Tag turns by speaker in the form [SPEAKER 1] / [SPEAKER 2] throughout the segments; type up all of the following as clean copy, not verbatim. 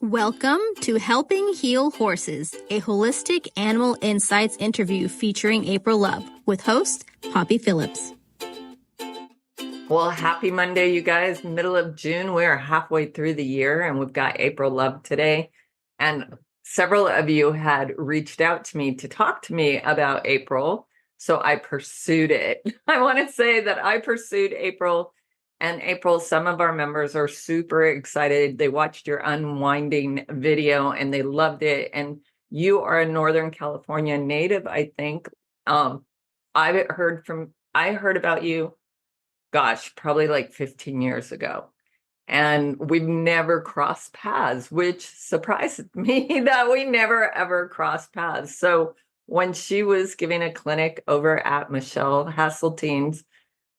[SPEAKER 1] Welcome to Helping Heal Horses, a holistic animal insights interview featuring April Love with host Poppy Phillips.
[SPEAKER 2] Well, happy Monday, you guys. Middle of June. We are halfway through the year and we've got April Love today. And several of you had reached out to me to talk to me about April. So I pursued it. I want to say that I pursued April. And April, some of our members are super excited. They watched your unwinding video and they loved it. And you are a Northern California native, I think. I heard about you, gosh, probably like 15 years ago. And we've never crossed paths, which surprised me that we never ever crossed paths. So when she was giving a clinic over at Michelle Hasseltine's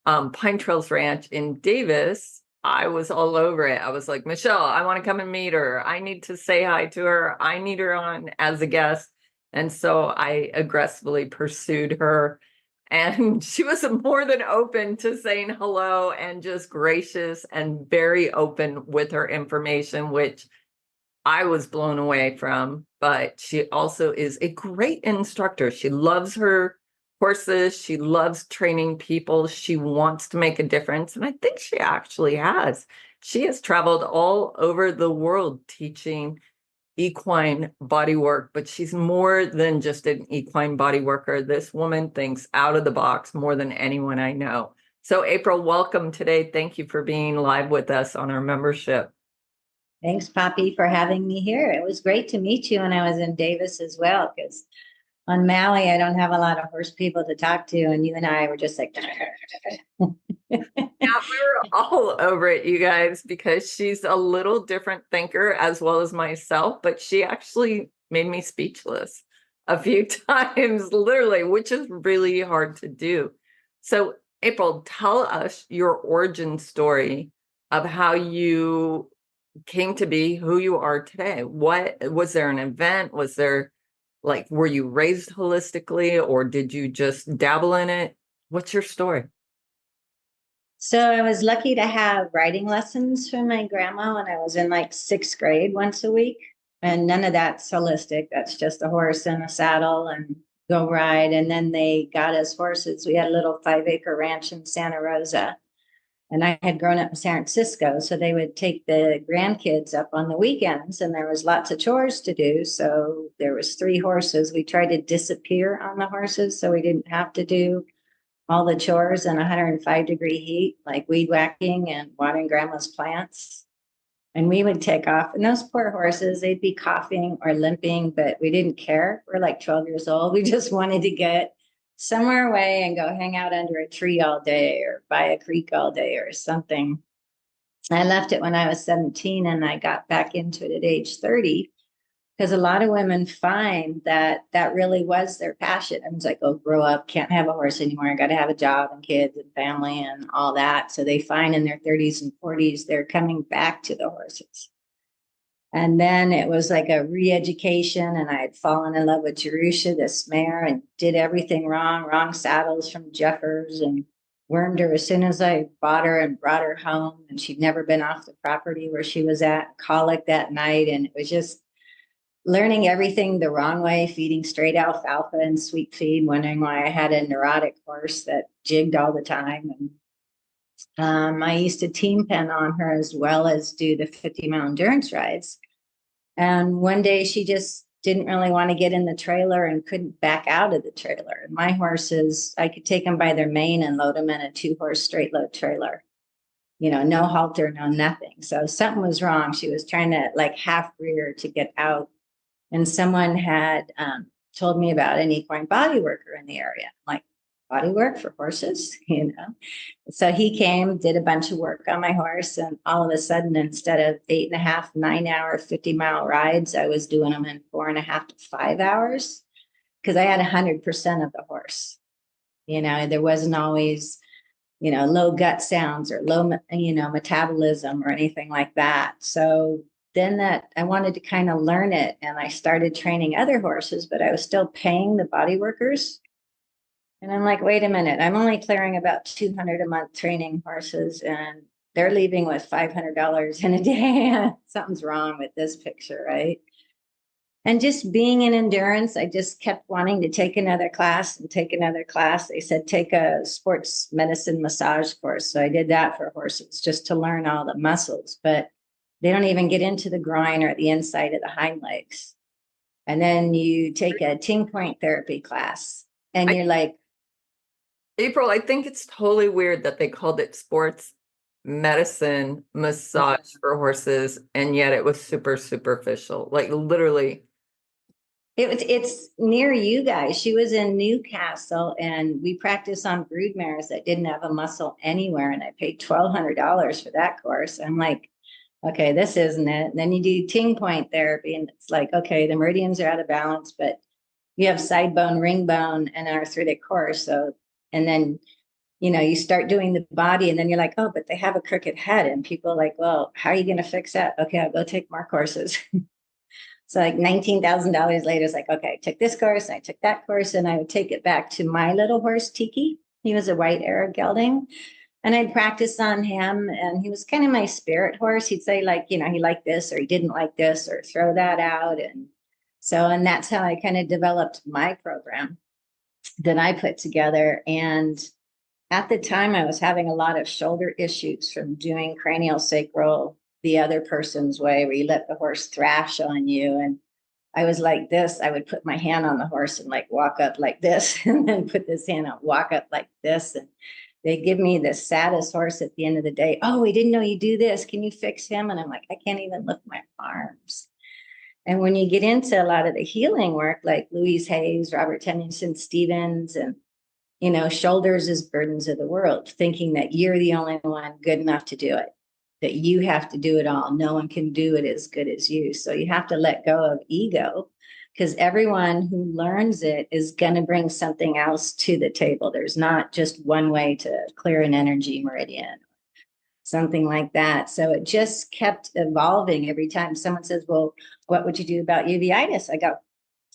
[SPEAKER 2] Pine Trails Ranch in Davis, I was all over it. I was like, Michelle, I want to come and meet her. I need to say hi to her. I need her on as a guest. And so I aggressively pursued her. And she was more than open to saying hello and just gracious and very open with her information, which I was blown away from. But she also is a great instructor. She loves her horses. She loves training people. She wants to make a difference. And I think she actually has. She has traveled all over the world teaching equine body work, but she's more than just an equine body worker. This woman thinks out of the box more than anyone I know. So April, welcome today. Thank you for being live with us on our membership.
[SPEAKER 3] Thanks, Poppy, for having me here. It was great to meet you when I was in Davis as well, because on Maui, I don't have a lot of horse people to talk to, and you and I were just like...
[SPEAKER 2] Yeah, we were all over it, you guys, because she's a little different thinker as well as myself, but she actually made me speechless a few times, literally, which is really hard to do. So, April, tell us your origin story of how you came to be who you are today. What was there an event? Was there were you raised holistically or did you just dabble in it? What's your story?
[SPEAKER 3] So I was lucky to have riding lessons from my grandma when I was in like 6th grade once a week. And none of that's holistic. That's just a horse and a saddle and go ride. And then they got us horses. We had a little 5-acre ranch in Santa Rosa. And I had grown up in San Francisco. So they would take the grandkids up on the weekends and there was lots of chores to do. So there was 3 horses. We tried to disappear on the horses so we didn't have to do all the chores in 105-degree heat, like weed whacking and watering grandma's plants. And we would take off. And those poor horses, they'd be coughing or limping, but we didn't care. We're like 12 years old. We just wanted to get somewhere away and go hang out under a tree all day or by a creek all day or something. I left it when I was 17 and I got back into it at age 30. Because a lot of women find that that really was their passion. And it's like, oh, grow up, can't have a horse anymore. I got to have a job and kids and family and all that. So they find in their 30s and 40s, they're coming back to the horses. And then it was like a re-education. And I had fallen in love with Jerusha, this mare, and did everything wrong saddles from Jeffers, and wormed her as soon as I bought her and brought her home. And she'd never been off the property where she was at, colic that night. And it was just learning everything the wrong way, feeding straight alfalfa and sweet feed, wondering why I had a neurotic horse that jigged all the time. And I used to team pen on her as well as do the 50-mile endurance rides. And one day she just didn't really want to get in the trailer and couldn't back out of the trailer. And my horses, I could take them by their mane and load them in a 2-horse straight load trailer. No halter, no nothing. So something was wrong. She was trying to half rear to get out. And someone had told me about an equine body worker in the area, like body work for horses, So he came, did a bunch of work on my horse. And all of a sudden, instead of 8.5, 9-hour, 50-mile rides, I was doing them in 4.5 to 5 hours because I had 100% of the horse. There wasn't always, low gut sounds or low, metabolism or anything like that. So then that I wanted to kind of learn it, and I started training other horses, but I was still paying the body workers. And I'm like, wait a minute, I'm only clearing about $200 a month training horses, and they're leaving with $500 in a day. Something's wrong with this picture, right? And just being in endurance, I just kept wanting to take another class and take another class. They said, take a sports medicine massage course. So I did that for horses just to learn all the muscles, but they don't even get into the groin or the inside of the hind legs. And then you take a ting point therapy class and you're like,
[SPEAKER 2] April, I think it's totally weird that they called it sports medicine massage for horses, and yet it was super superficial. Like literally.
[SPEAKER 3] It's near you guys. She was in Newcastle and we practiced on brood mares that didn't have a muscle anywhere. And I paid $1,200 for that course. I'm like, okay, this isn't it. And then you do ting point therapy and it's like, okay, the meridians are out of balance, but you have side bone, ring bone, and an arthritic horse. So, and then, you start doing the body and then you're like, oh, but they have a crooked head. And people are like, well, how are you going to fix that? Okay, I'll go take more courses. So like $19,000 later, it's like, okay, I took this course, and I took that course, and I would take it back to my little horse, Tiki. He was a white Arab gelding. And I'd practice on him, and he was kind of my spirit horse. He'd say like, he liked this, or he didn't like this, or throw that out. And that's how I kind of developed my program that I put together. And at the time, I was having a lot of shoulder issues from doing cranial sacral the other person's way, where you let the horse thrash on you. And I was like this. I would put my hand on the horse and like walk up like this, and then put this hand on, walk up like this. And they give me the saddest horse at the end of the day. Oh, we didn't know you do this. Can you fix him? And I'm like, I can't even lift my arms. And when you get into a lot of the healing work, like Louise Hayes, Robert Tennyson Stevens, and shoulders as burdens of the world, thinking that you're the only one good enough to do it, that you have to do it all. No one can do it as good as you. So you have to let go of ego, because everyone who learns it is going to bring something else to the table. There's not just one way to clear an energy meridian, something like that. So it just kept evolving. Every time someone says, well, what would you do about uveitis? I go,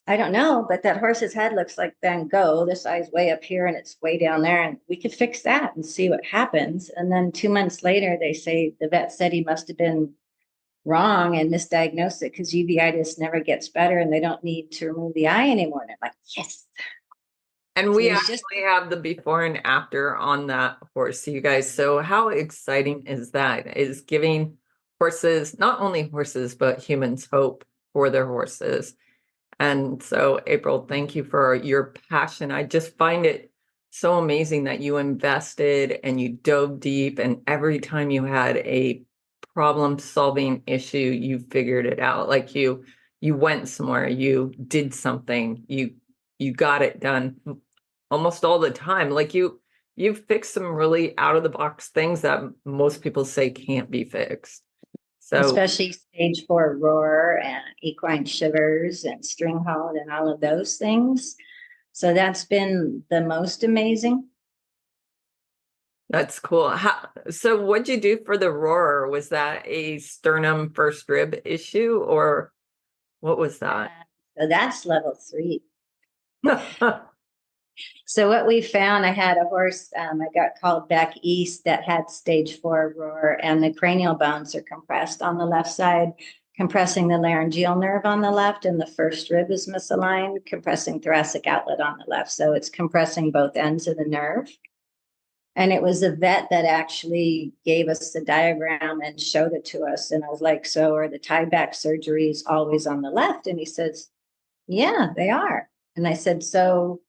[SPEAKER 3] I don't know, but that horse's head looks like Van Gogh. This eye's way up here and it's way down there, and we could fix that and see what happens. And then 2 months later, they say the vet said he must have been wrong and misdiagnosed it because uveitis never gets better and they don't need to remove the eye anymore. And I'm like, yes.
[SPEAKER 2] And we actually have the before and after on that horse, you guys. So how exciting is that? Is giving horses, not only horses, but humans, hope for their horses. And so, April, thank you for your passion. I just find it so amazing that you invested and you dove deep, and every time you had a problem-solving issue, you figured it out. Like you went somewhere, you did something, you got it done almost all the time. Like you've fixed some really out-of-the-box things that most people say can't be fixed. So,
[SPEAKER 3] especially stage 4 roar and equine shivers and string halt and all of those things. So that's been the most amazing.
[SPEAKER 2] That's cool. So what'd you do for the roar? Was that a sternum first rib issue, or what was that?
[SPEAKER 3] So that's level 3. So what we found, I had a horse, I got called back east that had stage 4 roar, and the cranial bones are compressed on the left side, compressing the laryngeal nerve on the left, and the first rib is misaligned, compressing thoracic outlet on the left. So it's compressing both ends of the nerve. And it was a vet that actually gave us the diagram and showed it to us. And I was like, so are the tie back surgeries always on the left? And he says, yeah, they are. And I said, so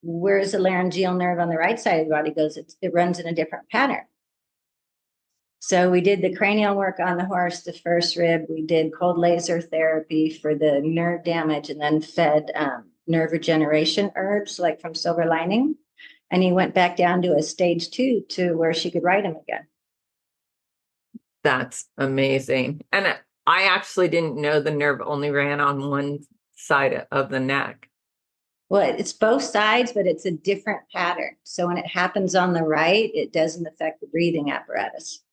[SPEAKER 3] where's the laryngeal nerve on the right side of the body? He goes, it runs in a different pattern. So we did the cranial work on the horse, the first rib. We did cold laser therapy for the nerve damage, and then fed nerve regeneration herbs like from Silver Lining. And he went back down to a stage 2 to where she could ride him again.
[SPEAKER 2] That's amazing. And I actually didn't know the nerve only ran on one side of the neck.
[SPEAKER 3] Well, it's both sides, but it's a different pattern. So when it happens on the right, it doesn't affect the breathing apparatus.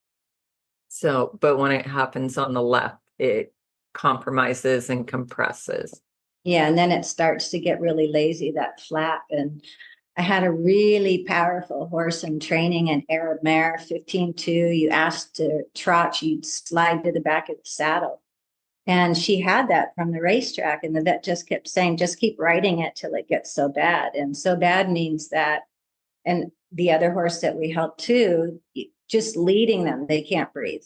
[SPEAKER 2] So, but when it happens on the left, it compromises and compresses.
[SPEAKER 3] Yeah, and then it starts to get really lazy, that flap. And I had a really powerful horse in training, an Arab mare, 15-2. You asked to trot, you'd slide to the back of the saddle. And she had that from the racetrack. And the vet just kept saying, just keep riding it till it gets so bad. And so bad means that, and the other horse that we helped too, just leading them, they can't breathe.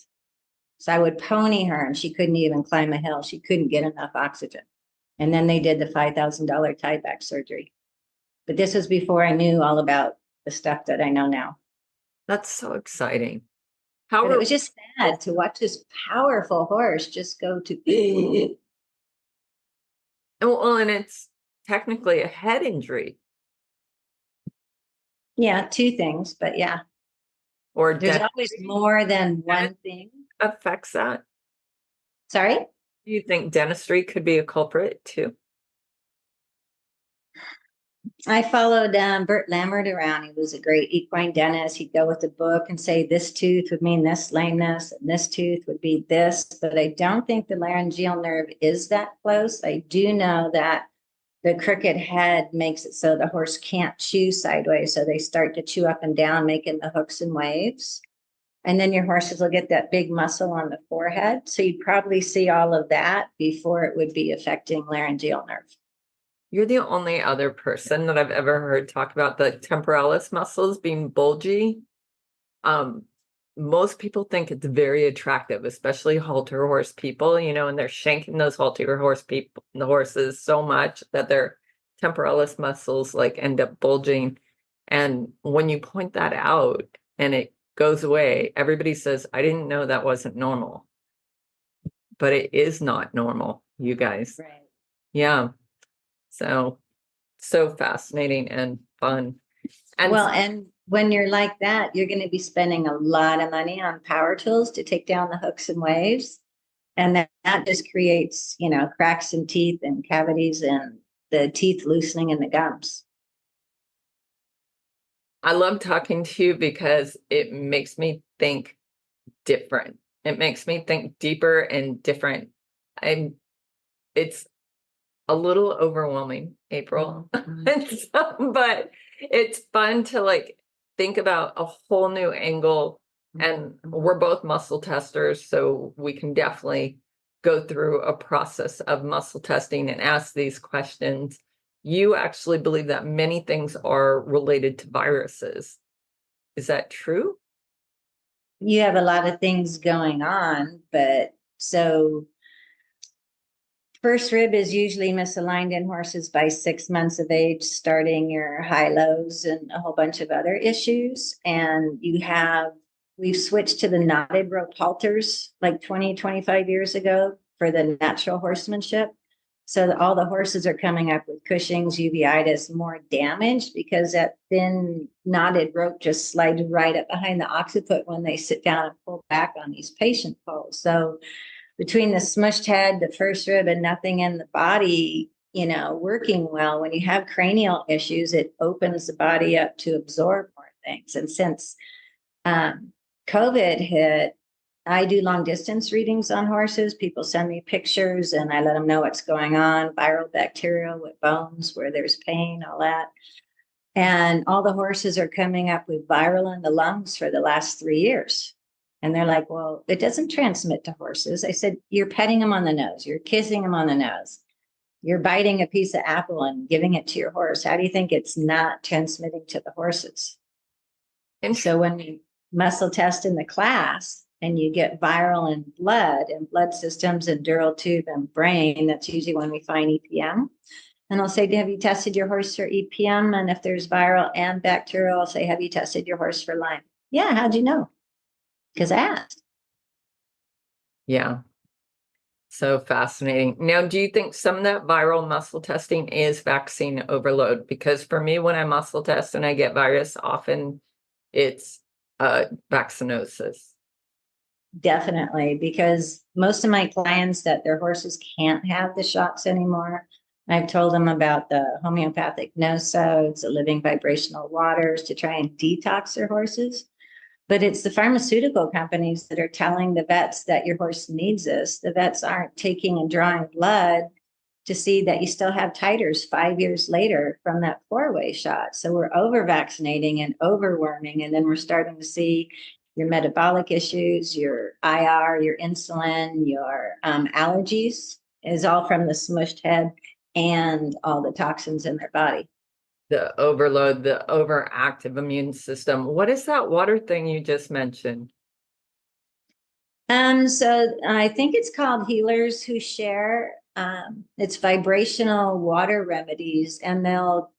[SPEAKER 3] So I would pony her and she couldn't even climb a hill. She couldn't get enough oxygen. And then they did the $5,000 tie back surgery. But this was before I knew all about the stuff that I know now.
[SPEAKER 2] That's so exciting.
[SPEAKER 3] But it was just sad to watch this powerful horse just go to.
[SPEAKER 2] Well, and it's technically a head injury.
[SPEAKER 3] Yeah, two things, but yeah.
[SPEAKER 2] Or
[SPEAKER 3] there's always more than one thing
[SPEAKER 2] affects that.
[SPEAKER 3] Sorry?
[SPEAKER 2] Do you think dentistry could be a culprit too?
[SPEAKER 3] I followed Bert Lambert around. He was a great equine dentist. He'd go with a book and say this tooth would mean this lameness and this tooth would be this. But I don't think the laryngeal nerve is that close. I do know that the crooked head makes it so the horse can't chew sideways. So they start to chew up and down, making the hooks and waves. And then your horses will get that big muscle on the forehead. So you'd probably see all of that before it would be affecting laryngeal nerve.
[SPEAKER 2] You're the only other person that I've ever heard talk about the temporalis muscles being bulgy. Most people think it's very attractive, especially halter horse people, you know, and they're shanking those halter horse people, the horses so much that their temporalis muscles like end up bulging. And when you point that out and it goes away, everybody says, I didn't know that wasn't normal. But it is not normal, you guys.
[SPEAKER 3] Right.
[SPEAKER 2] Yeah. So fascinating and fun. And
[SPEAKER 3] well, and when you're like that, you're going to be spending a lot of money on power tools to take down the hooks and waves. And that just creates, you know, cracks in teeth and cavities and the teeth loosening in the gums.
[SPEAKER 2] I love talking to you because it makes me think different. It makes me think deeper and different. It's a little overwhelming, April,
[SPEAKER 3] Mm-hmm.
[SPEAKER 2] but it's fun to like think about a whole new angle. And we're both muscle testers, so we can definitely go through a process of muscle testing and ask these questions. You actually believe that many things are related to viruses. Is that true?
[SPEAKER 3] You have a lot of things going on, but so first rib is usually misaligned in horses by 6 months of age, starting your high lows and a whole bunch of other issues. And we've switched to the knotted rope halters like 20, 25 years ago for the natural horsemanship. So that all the horses are coming up with Cushing's, uveitis, more damage because that thin knotted rope just slides right up behind the occiput when they sit down and pull back on these patient poles. So between the smushed head, the first rib, and nothing in the body, you know, working well, when you have cranial issues, it opens the body up to absorb more things. And since COVID hit, I do long distance readings on horses. People send me pictures and I let them know what's going on, viral, bacterial, with bones, where there's pain, all that. And all the horses are coming up with viral in the lungs for the last 3 years. And they're like, well, it doesn't transmit to horses. I said, you're petting them on the nose. You're kissing them on the nose. You're biting a piece of apple and giving it to your horse. How do you think it's not transmitting to the horses? And so when we muscle test in the class and you get viral in blood and blood systems and dural tube and brain, that's usually when we find EPM. And I'll say, have you tested your horse for EPM? And if there's viral and bacterial, I'll say, have you tested your horse for Lyme? Yeah, how'd you know? Because I asked.
[SPEAKER 2] Yeah. So fascinating. Now, do you think some of that viral muscle testing is vaccine overload? Because for me, when I muscle test and I get virus, often it's vaccinosis.
[SPEAKER 3] Definitely, because most of my clients that their horses can't have the shots anymore, I've told them about the homeopathic nosodes, the living vibrational waters to try and detox their horses. But it's the pharmaceutical companies that are telling the vets that your horse needs this. The vets aren't taking and drawing blood to see that you still have titers 5 years later from that 4-way shot. So we're over vaccinating and overworming, and then we're starting to see your metabolic issues, your IR, your insulin, your allergies is all from the smushed head and all the toxins in their body.
[SPEAKER 2] The overload, the overactive immune system. What is that water thing you just mentioned?
[SPEAKER 3] So I think it's called Healers Who Share. It's vibrational water remedies, and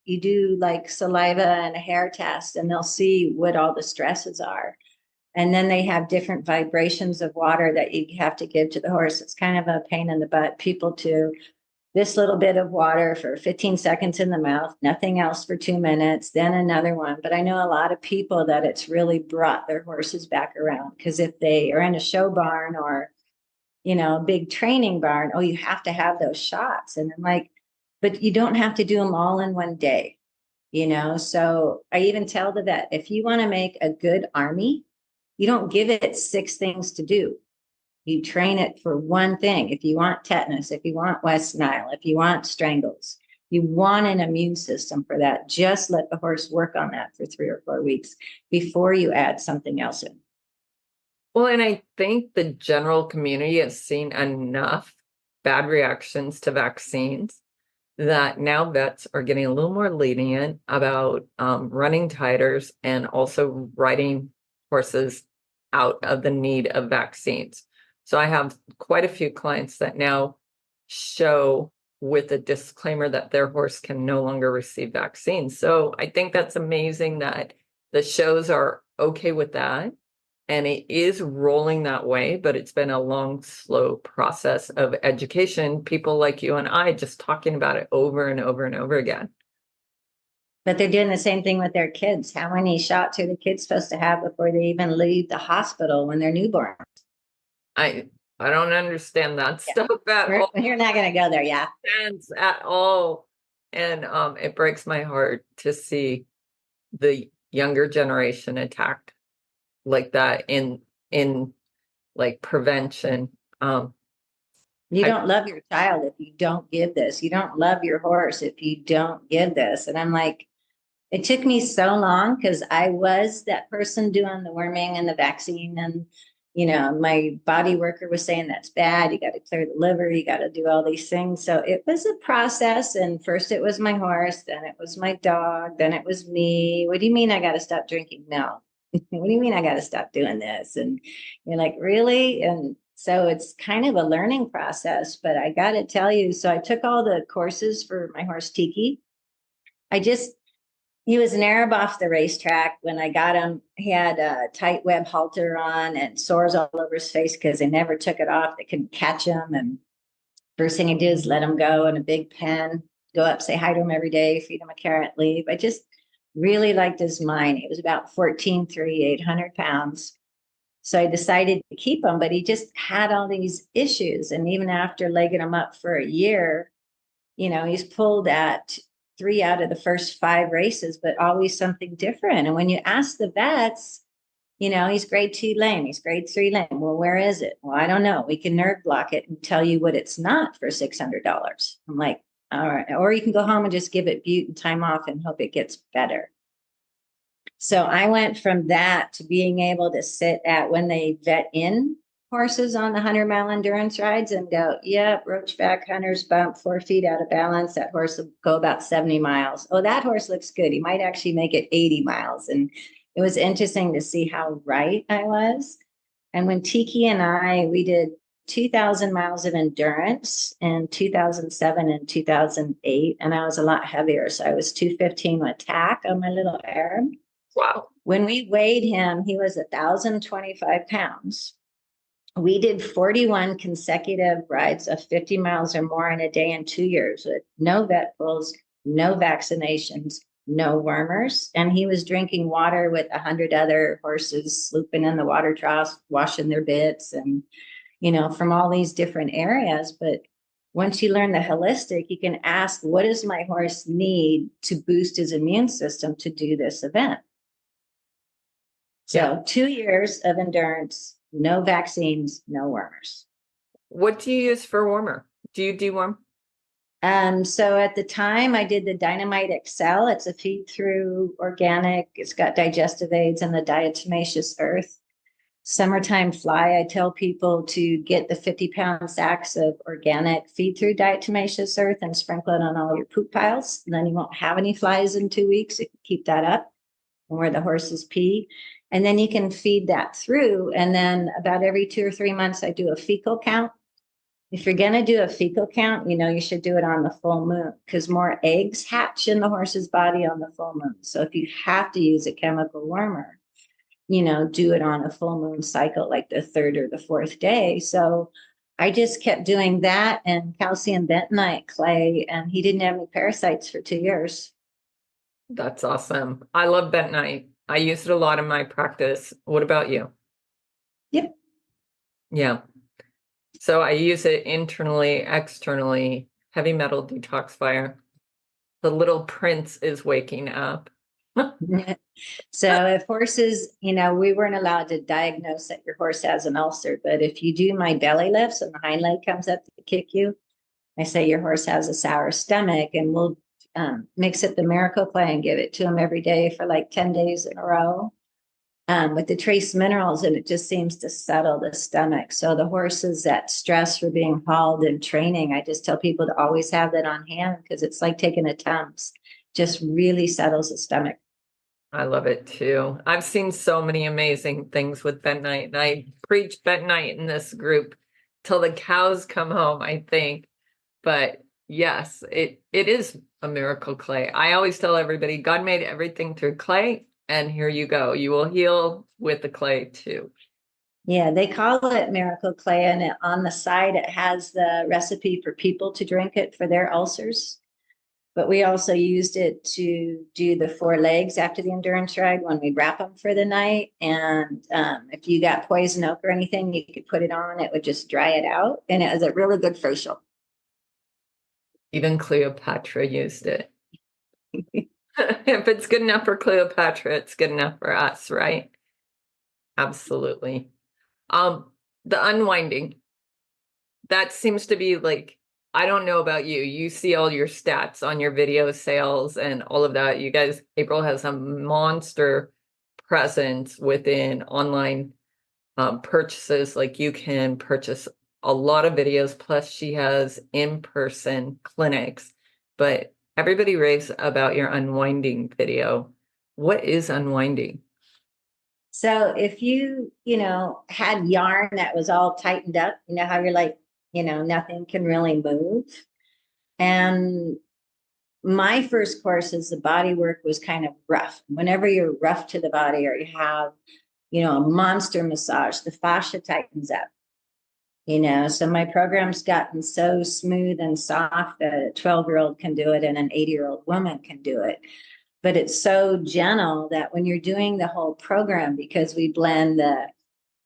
[SPEAKER 3] you do like saliva and a hair test, and they'll see what all the stresses are. And then they have different vibrations of water that you have to give to the horse. It's kind of a pain in the butt. People to this little bit of water for 15 seconds in the mouth, nothing else for 2 minutes, then another one. But I know a lot of people that it's really brought their horses back around, because if they are in a show barn or, a big training barn, oh, you have to have those shots. And I'm like, but you don't have to do them all in one day, So I even tell the vet, if you want to make a good army, you don't give it 6 things to do. You train it for one thing. If you want tetanus, if you want West Nile, if you want strangles, you want an immune system for that. Just let the horse work on that for 3 or 4 weeks before you add something else in.
[SPEAKER 2] Well, and I think the general community has seen enough bad reactions to vaccines that now vets are getting a little more lenient about running titers and also riding horses out of the need of vaccines. So I have quite a few clients that now show with a disclaimer that their horse can no longer receive vaccines. So I think that's amazing that the shows are okay with that. And it is rolling that way, but it's been a long, slow process of education. People like you and I just talking about it over and over and over again.
[SPEAKER 3] But they're doing the same thing with their kids. How many shots are the kids supposed to have before they even leave the hospital when they're newborn?
[SPEAKER 2] I don't understand that stuff at all.
[SPEAKER 3] You're not going to go there, yeah.
[SPEAKER 2] At all. And it breaks my heart to see the younger generation attacked like that in like prevention.
[SPEAKER 3] You don't love your child if you don't give this. You don't love your horse if you don't give this. And I'm like, it took me so long because I was that person doing the worming and the vaccine. And, my body worker was saying that's bad. You got to clear the liver. You got to do all these things. So it was a process. And first it was my horse, then it was my dog, then it was me. What do you mean I got to stop drinking? No. What do you mean I got to stop doing this? And you're like, really? And so it's kind of a learning process, but I got to tell you, so I took all the courses for my horse Tiki. He was an Arab off the racetrack. When I got him, he had a tight web halter on and sores all over his face because they never took it off. They couldn't catch him. And first thing I did is let him go in a big pen, go up, say hi to him every day, feed him a carrot, leave. I just really liked his mind. He was about 14'3", 800 pounds. So I decided to keep him, but he just had all these issues. And even after legging him up for a year, he's pulled at 3 out of the first 5 races, but always something different. And when you ask the vets, he's grade 2 lame, he's grade 3 lame. Well, where is it? Well, I don't know. We can nerve block it and tell you what it's not for $600. I'm like, all right. Or you can go home and just give it bute and time off and hope it gets better. So I went from that to being able to sit at when they vet in horses on the 100-mile endurance rides and go, yep, roachback, hunter's bump, 4 feet out of balance. That horse will go about 70 miles. Oh, that horse looks good. He might actually make it 80 miles. And it was interesting to see how right I was. And when Tiki and we did 2,000 miles of endurance in 2007 and 2008, and I was a lot heavier. So I was 215 with tack on my little Arab.
[SPEAKER 2] Wow.
[SPEAKER 3] When we weighed him, he was 1,025 pounds. We did 41 consecutive rides of 50 miles or more in a day in 2 years with no vet pulls, no vaccinations, no wormers. And he was drinking water with 100 other horses, slooping in the water troughs, washing their bits and, from all these different areas. But once you learn the holistic, you can ask, what does my horse need to boost his immune system to do this event? So 2 years of endurance, no vaccines, no wormers.
[SPEAKER 2] What do you use for warmer? Do you deworm?
[SPEAKER 3] So at the time I did the Dynamite XL. It's a feed through organic. It's got digestive aids and the diatomaceous earth. Summertime fly, I tell people to get the 50-pound sacks of organic feed through diatomaceous earth and sprinkle it on all your poop piles. And then you won't have any flies in 2 weeks. You can keep that up and where the horses pee. And then you can feed that through. And then about every 2 or 3 months, I do a fecal count. If you're going to do a fecal count, you should do it on the full moon because more eggs hatch in the horse's body on the full moon. So if you have to use a chemical wormer, do it on a full moon cycle, like the 3rd or the 4th day. So I just kept doing that and calcium bentonite clay, and he didn't have any parasites for 2 years.
[SPEAKER 2] That's awesome. I love bentonite. I use it a lot in my practice. What about you?
[SPEAKER 3] Yep.
[SPEAKER 2] Yeah. So I use it internally, externally, heavy metal detoxifier. The little prince is waking up.
[SPEAKER 3] So if horses, we weren't allowed to diagnose that your horse has an ulcer, but if you do my belly lifts and the hind leg comes up to kick you, I say your horse has a sour stomach, and we'll mix up the miracle clay and give it to him every day for like 10 days in a row with the trace minerals, and it just seems to settle the stomach. So the horses that stress for being hauled in training, I just tell people to always have that on hand because it's like taking a Tums, just really settles the stomach.
[SPEAKER 2] I love it too. I've seen so many amazing things with bentonite, and I preach bentonite in this group till the cows come home, I think. But yes, it is a miracle clay. I always tell everybody, God made everything through clay, and here you go. You will heal with the clay too.
[SPEAKER 3] Yeah, they call it miracle clay, and on the side it has the recipe for people to drink it for their ulcers. But we also used it to do the 4 legs after the endurance ride when we wrap them for the night. And if you got poison oak or anything, you could put it on. It would just dry it out. And it was a really good facial.
[SPEAKER 2] Even Cleopatra used it. If it's good enough for Cleopatra, it's good enough for us, right? Absolutely. The unwinding. That seems to be like, I don't know about you. You see all your stats on your video sales and all of that. You guys, April has a monster presence within online purchases. Like you can purchase a lot of videos, plus she has in-person clinics. But everybody raves about your unwinding video. What is unwinding?
[SPEAKER 3] So if you, had yarn that was all tightened up, how you're like, nothing can really move. And my first course is the body work was kind of rough. Whenever you're rough to the body or you have, a monster massage, the fascia tightens up. So my program's gotten so smooth and soft that a 12-year-old can do it and an 80-year-old woman can do it. But it's so gentle that when you're doing the whole program, because we blend the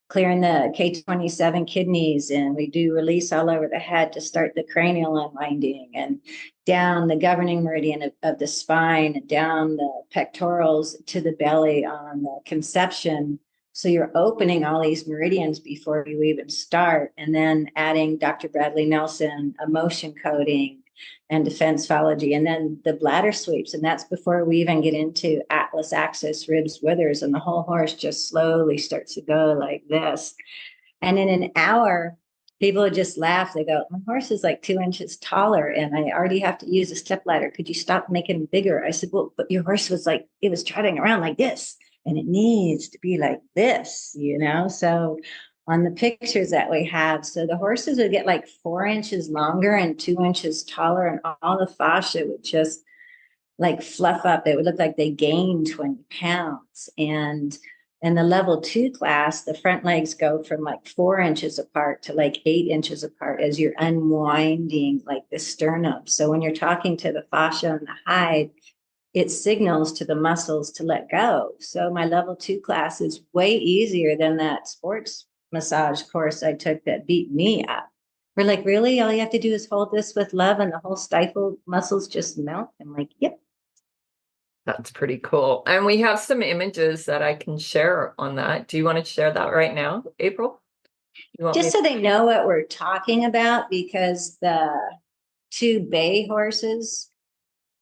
[SPEAKER 3] clearing the K27 kidneys, and we do release all over the head to start the cranial unwinding and down the governing meridian of the spine and down the pectorals to the belly on the conception. So you're opening all these meridians before you even start, and then adding Dr. Bradley Nelson, emotion coding and defensology, and then the bladder sweeps. And that's before we even get into atlas axis, ribs, withers, and the whole horse just slowly starts to go like this. And in an hour, people would just laugh. They go, my horse is like 2 inches taller and I already have to use a step ladder. Could you stop making him bigger? I said, well, but your horse was like, it was trotting around like this, and it needs to be like this, So on the pictures that we have, so the horses would get like 4 inches longer and 2 inches taller, and all the fascia would just like fluff up. It would look like they gained 20 pounds. And in the level 2 class, the front legs go from like 4 inches apart to like 8 inches apart as you're unwinding like the sternum. So when you're talking to the fascia and the hide, it signals to the muscles to let go. So my level 2 class is way easier than that sports massage course I took that beat me up. We're like, really? All you have to do is hold this with love and the whole stifled muscles just melt? I'm like, yep.
[SPEAKER 2] That's pretty cool. And we have some images that I can share on that. Do you want to share that right now, April?
[SPEAKER 3] Just so they know what we're talking about, because the two bay horses.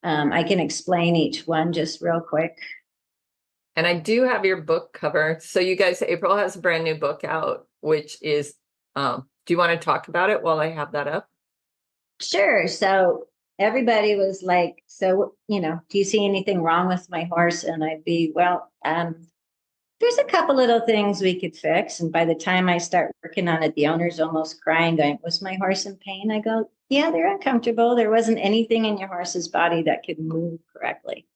[SPEAKER 3] I can explain each one just real quick.
[SPEAKER 2] And I do have your book cover. So you guys, April has a brand new book out, which is, do you want to talk about it while I have that up?
[SPEAKER 3] Sure. So everybody was like, so, do you see anything wrong with my horse? And I'd be, well, there's a couple little things we could fix. And by the time I start working on it, the owner's almost crying, going, was my horse in pain? I go, yeah, they're uncomfortable. There wasn't anything in your horse's body that could move correctly.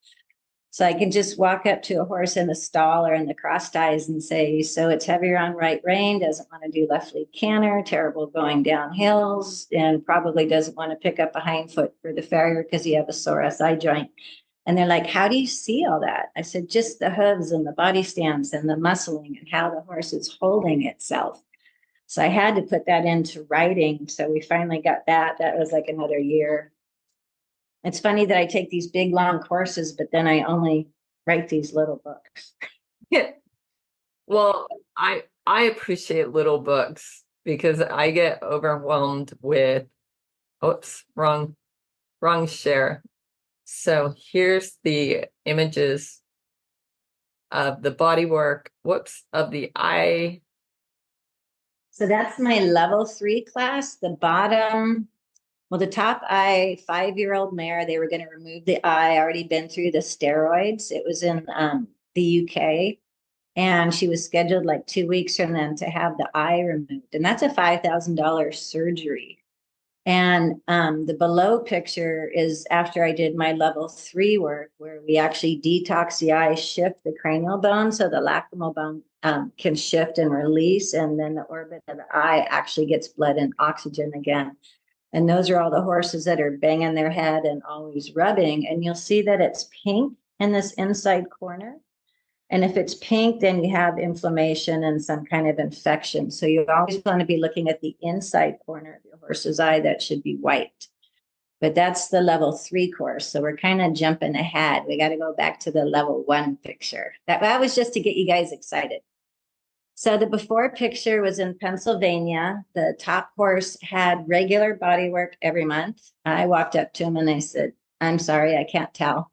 [SPEAKER 3] So I can just walk up to a horse in the stall or in the cross ties and say, so it's heavier on right rein, doesn't want to do left lead canter, terrible going down hills, and probably doesn't want to pick up a hind foot for the farrier because you have a sore SI joint. And they're like, how do you see all that? I said, just the hooves and the body stance and the muscling and how the horse is holding itself. So I had to put that into writing. So we finally got that. That was like another year. It's funny that I take these big, long courses, but then I only write these little books.
[SPEAKER 2] Yeah. Well, I appreciate little books because I get overwhelmed with, oops, wrong share. So here's the images of the bodywork, of the eye.
[SPEAKER 3] So that's my level 3 class. The bottom, well, the top eye, 5-year-old mare, they were going to remove the eye, already been through the steroids. It was in the UK. And she was scheduled like 2 weeks from then to have the eye removed. And that's a $5,000 surgery. And the below picture is after I did my level 3 work, where we actually detox the eye, shift the cranial bone so the lacrimal bone can shift and release. And then the orbit of the eye actually gets blood and oxygen again. And those are all the horses that are banging their head and always rubbing. And you'll see that it's pink in this inside corner. And if it's pink, then you have inflammation and some kind of infection. So you always want to be looking at the inside corner of your horse's eye that should be white. But that's the level 3 course. So we're kind of jumping ahead. We got to go back to the level 1 picture. That was just to get you guys excited. So the before picture was in Pennsylvania. The top horse had regular body work every month. I walked up to him and I said, I'm sorry, I can't tell.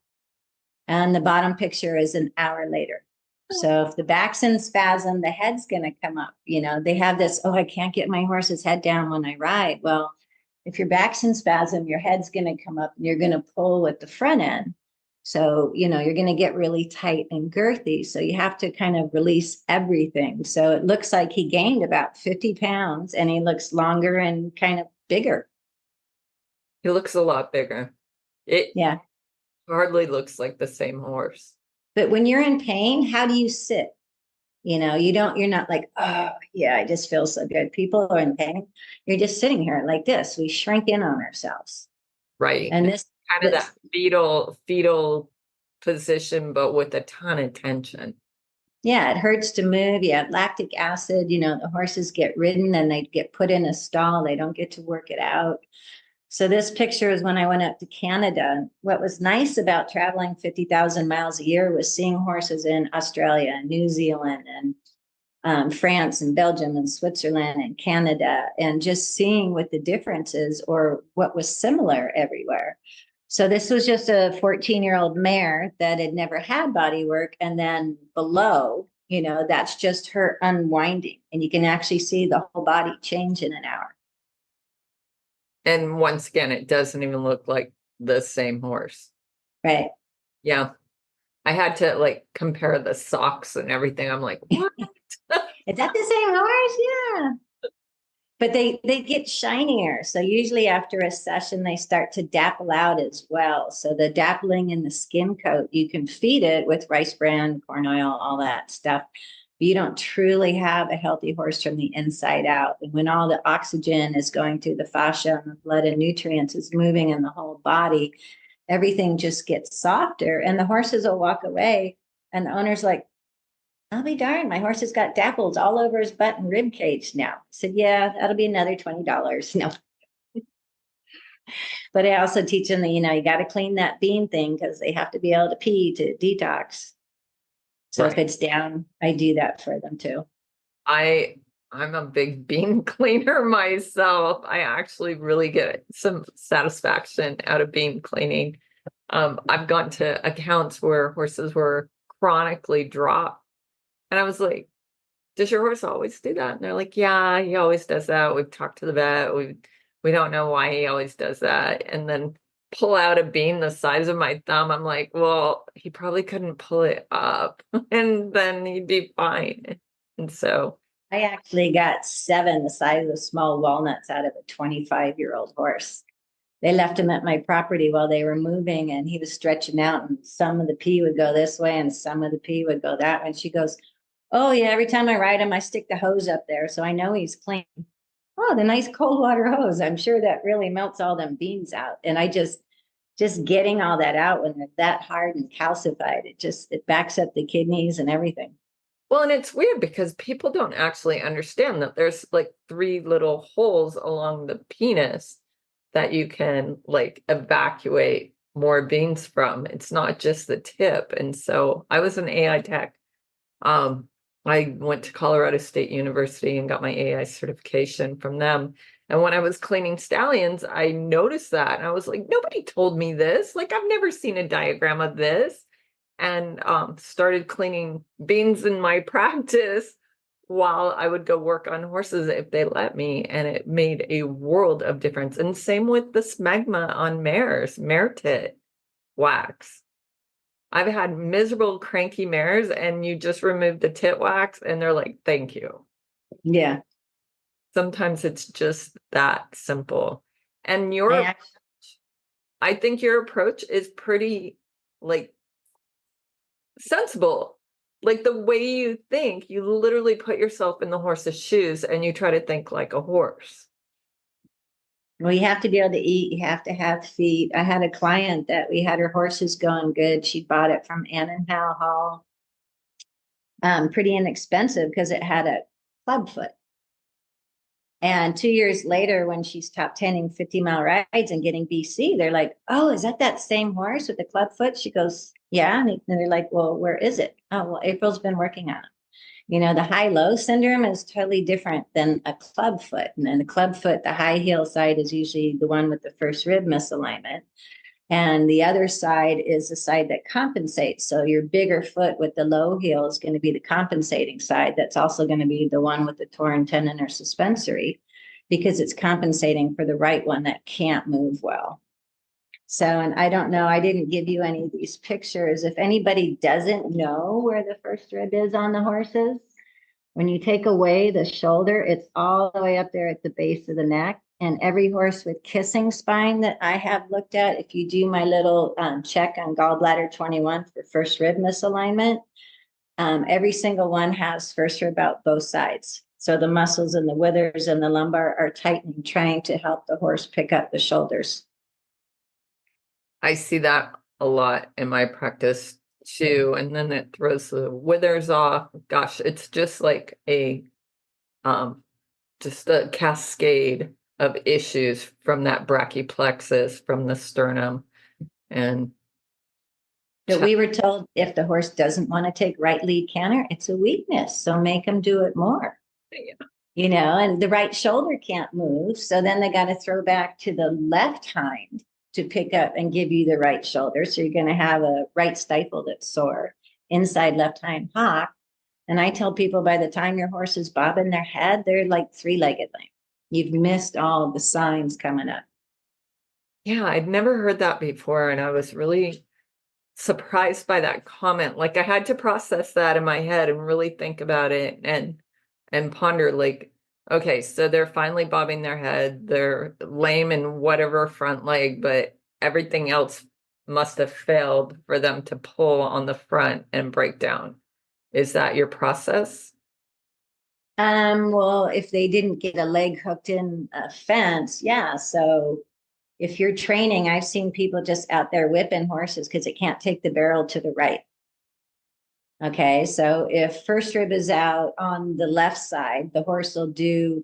[SPEAKER 3] And the bottom picture is an hour later. So if the back's in spasm, the head's going to come up. They have this, I can't get my horse's head down when I ride. Well, if your back's in spasm, your head's going to come up and you're going to pull with the front end. So, you're going to get really tight and girthy. So you have to kind of release everything. So it looks like he gained about 50 pounds and he looks longer and kind of bigger.
[SPEAKER 2] He looks a lot bigger. Yeah. Hardly looks like the same horse.
[SPEAKER 3] But when you're in pain, how do you sit? You're not like, oh yeah, I just feel so good. People are in pain. You're just sitting here like this. We shrink in on ourselves.
[SPEAKER 2] Right.
[SPEAKER 3] And this
[SPEAKER 2] kind of that fetal position, but with a ton of tension.
[SPEAKER 3] Yeah, it hurts to move. You have lactic acid. The horses get ridden and they get put in a stall. They don't get to work it out. So this picture is when I went up to Canada. What was nice about traveling 50,000 miles a year was seeing horses in Australia and New Zealand and France and Belgium and Switzerland and Canada, and just seeing what the difference is or what was similar everywhere. So this was just a 14-year-old mare that had never had body work. And then below, that's just her unwinding. And you can actually see the whole body change in an hour.
[SPEAKER 2] And once again, it doesn't even look like the same horse.
[SPEAKER 3] Right.
[SPEAKER 2] Yeah. I had to compare the socks and everything. I'm like, what?
[SPEAKER 3] Is that the same horse? Yeah. But they get shinier. So usually after a session, they start to dapple out as well. So the dappling in the skin coat, you can feed it with rice bran, corn oil, all that stuff. But you don't truly have a healthy horse from the inside out. And when all the oxygen is going through the fascia and the blood and nutrients is moving in the whole body, everything just gets softer and the horses will walk away. And the owner's like, I'll be darned, my horse has got dapples all over his butt and rib cage now. I said, yeah, that'll be another $20. No. But I also teach them that, you got to clean that bean thing because they have to be able to pee to detox. So if it's down, I do that for them too.
[SPEAKER 2] I I'm a big bean cleaner myself. I actually really get some satisfaction out of bean cleaning. I've gone to accounts where horses were chronically dropped. And I was like, does your horse always do that? And they're like, yeah, he always does that. We've talked to the vet. We don't know why he always does that. And then pull out a bean the size of my thumb. I'm like, well, he probably couldn't pull it up and then he'd be fine. And so
[SPEAKER 3] I actually got 7 the size of small walnuts out of a 25-year-old horse. They left him at my property while they were moving, and he was stretching out, and some of the pee would go this way and some of the pee would go that way. And she goes, oh yeah, every time I ride him, I stick the hose up there, so I know he's clean. Oh, the nice cold water hose. I'm sure that really melts all them beans out. And I just getting all that out when they're that hard and calcified, it backs up the kidneys and everything.
[SPEAKER 2] well, and it's weird because people don't actually understand that there's like 3 little holes along the penis that you can like evacuate more beans from. It's not just the tip. And so I was an AI tech. I went to Colorado State University and got my AI certification from them. And when I was cleaning stallions, I noticed that. And I was like, nobody told me this. Like, I've never seen a diagram of this. And started cleaning beans in my practice while I would go work on horses if they let me. And it made a world of difference. And same with the smegma on mares, mare tit wax. I've had miserable, cranky mares, and you just remove the tit wax, and they're like, thank you.
[SPEAKER 3] Yeah.
[SPEAKER 2] Sometimes it's just that simple. And I think your approach is pretty, like, sensible. Like, the way you think, you literally put yourself in the horse's shoes, and you try to think like a horse.
[SPEAKER 3] Well, you have to be able to eat. You have to have feet. I had a client that we had her horses going good. She bought it from Ann and Hal Hall. Pretty inexpensive because it had a club foot. And 2 years later, when she's top 10ing 50-mile rides and getting BC, they're like, oh, is that same horse with the club foot? She goes, yeah. And they're like, well, where is it? Oh, well, April's been working on it. You know, the high-low syndrome is totally different than a club foot. And then the club foot, the high heel side is usually the one with the first rib misalignment. And the other side is the side that compensates. So your bigger foot with the low heel is going to be the compensating side. That's also going to be the one with the torn tendon or suspensory, because it's compensating for the right one that can't move well. So, and I don't know, I didn't give you any of these pictures. If anybody doesn't know where the first rib is on the horses, when you take away the shoulder, it's all the way up there at the base of the neck. And every horse with kissing spine that I have looked at, if you do my little check on gallbladder 21 for first rib misalignment, every single one has first rib out both sides. So the muscles in the withers and the lumbar are tightening, trying to help the horse pick up the shoulders.
[SPEAKER 2] I see that a lot in my practice too. And then it throws the withers off. Gosh, it's just like just a cascade of issues from that brachioplexus, from the sternum. And
[SPEAKER 3] But we were told if the horse doesn't want to take right lead canter, it's a weakness. So make them do it more.
[SPEAKER 2] Yeah.
[SPEAKER 3] You know, and the right shoulder can't move. So then they got to throw back to the left hind to pick up and give you the right shoulder. So you're going to have a right stifle that's sore, inside left hind hock. And I tell people by the time your horse is bobbing their head, they're like 3-legged lame. You've missed all the signs coming up.
[SPEAKER 2] Yeah, I'd never heard that before. And I was really surprised by that comment. Like, I had to process that in my head and really think about it and ponder, like, okay, so they're finally bobbing their head. They're lame in whatever front leg, but everything else must have failed for them to pull on the front and break down. Is that your process?
[SPEAKER 3] Well, if they didn't get a leg hooked in a fence, yeah. So if you're training, I've seen people just out there whipping horses because it can't take the barrel to the right. Okay, so if first rib is out on the left side, the horse will do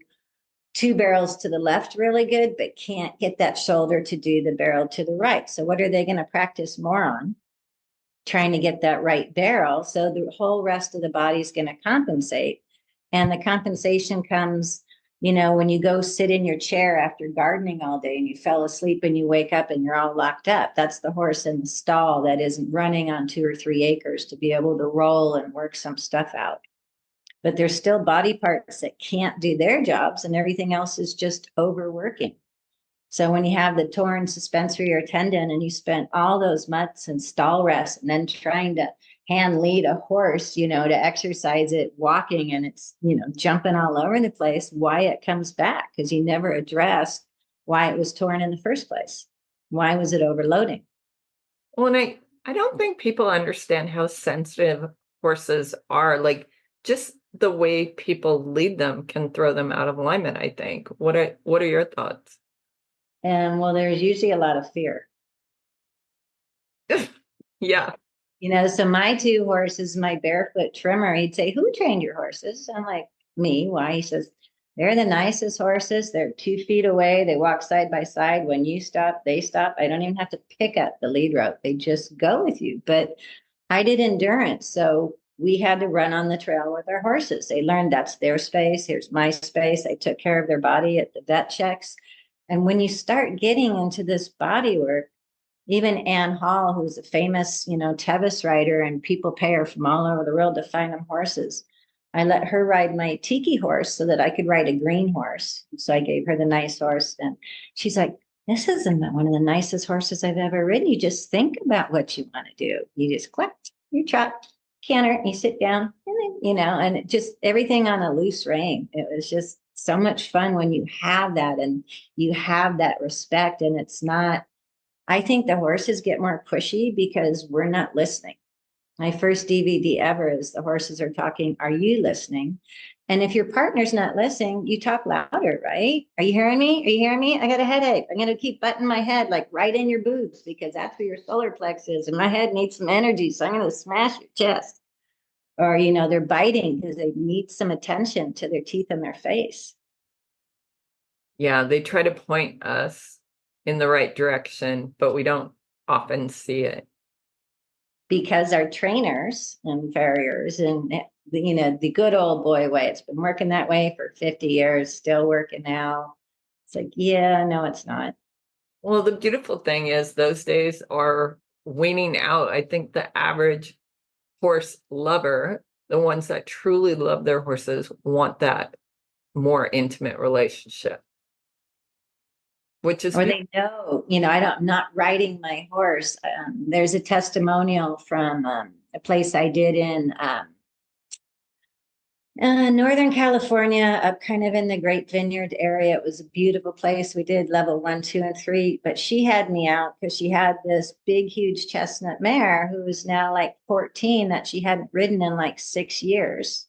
[SPEAKER 3] 2 barrels to the left really good, but can't get that shoulder to do the barrel to the right. So what are they going to practice more on? Trying to get that right barrel. So the whole rest of the body is going to compensate. And the compensation comes, when you go sit in your chair after gardening all day and you fell asleep and you wake up and you're all locked up. That's the horse in the stall that isn't running on 2 or 3 acres to be able to roll and work some stuff out. But there's still body parts that can't do their jobs, and everything else is just overworking. So when you have the torn suspensory or tendon and you spent all those months in stall rest and then trying to hand lead a horse, to exercise it walking, and it's, jumping all over the place, why it comes back? Because you never addressed why it was torn in the first place. Why was it overloading?
[SPEAKER 2] Well, and I don't think people understand how sensitive horses are. Like, just the way people lead them can throw them out of alignment, I think. What are your thoughts?
[SPEAKER 3] And well, there's usually a lot of fear.
[SPEAKER 2] Yeah.
[SPEAKER 3] So my 2 horses, my barefoot trimmer, he'd say, "Who trained your horses?" I'm like, "Me." Why? He says, "They're the nicest horses. They're 2 feet away. They walk side by side. When you stop, they stop. I don't even have to pick up the lead rope. They just go with you." But I did endurance. So we had to run on the trail with our horses. They learned that's their space. Here's my space. I took care of their body at the vet checks. And when you start getting into this body work, even Ann Hall, who's a famous, Tevis rider, and people pay her from all over the world to find them horses. I let her ride my tiki horse so that I could ride a green horse. So I gave her the nice horse. And she's like, "This isn't one of the nicest horses I've ever ridden. You just think about what you want to do. You just click, you trot, canter, you sit down, and then, and it just everything on a loose rein. It was just so much fun when you have that and you have that respect. And it's not, I think the horses get more pushy because we're not listening. My first DVD ever is the horses are talking, "Are you listening?" And if your partner's not listening, you talk louder, right? "Are you hearing me? Are you hearing me? I got a headache. I'm going to keep butting my head like right in your boobs because that's where your solar plex is. And my head needs some energy. So I'm going to smash your chest." Or, they're biting because they need some attention to their teeth and their face.
[SPEAKER 2] Yeah, they try to point us in the right direction, but we don't often see it.
[SPEAKER 3] Because our trainers and farriers and, the good old boy way, it's been working that way for 50 years, still working now. It's like, yeah, no, it's not.
[SPEAKER 2] Well, the beautiful thing is those days are waning out. I think the average horse lover, the ones that truly love their horses, want that more intimate relationship. Which is,
[SPEAKER 3] Or they know, I'm not riding my horse. There's a testimonial from a place I did in Northern California, up kind of in the Great Vineyard area. It was a beautiful place. We did level 1, 2, and 3, but she had me out because she had this big, huge chestnut mare who was now like 14 that she hadn't ridden in like 6 years.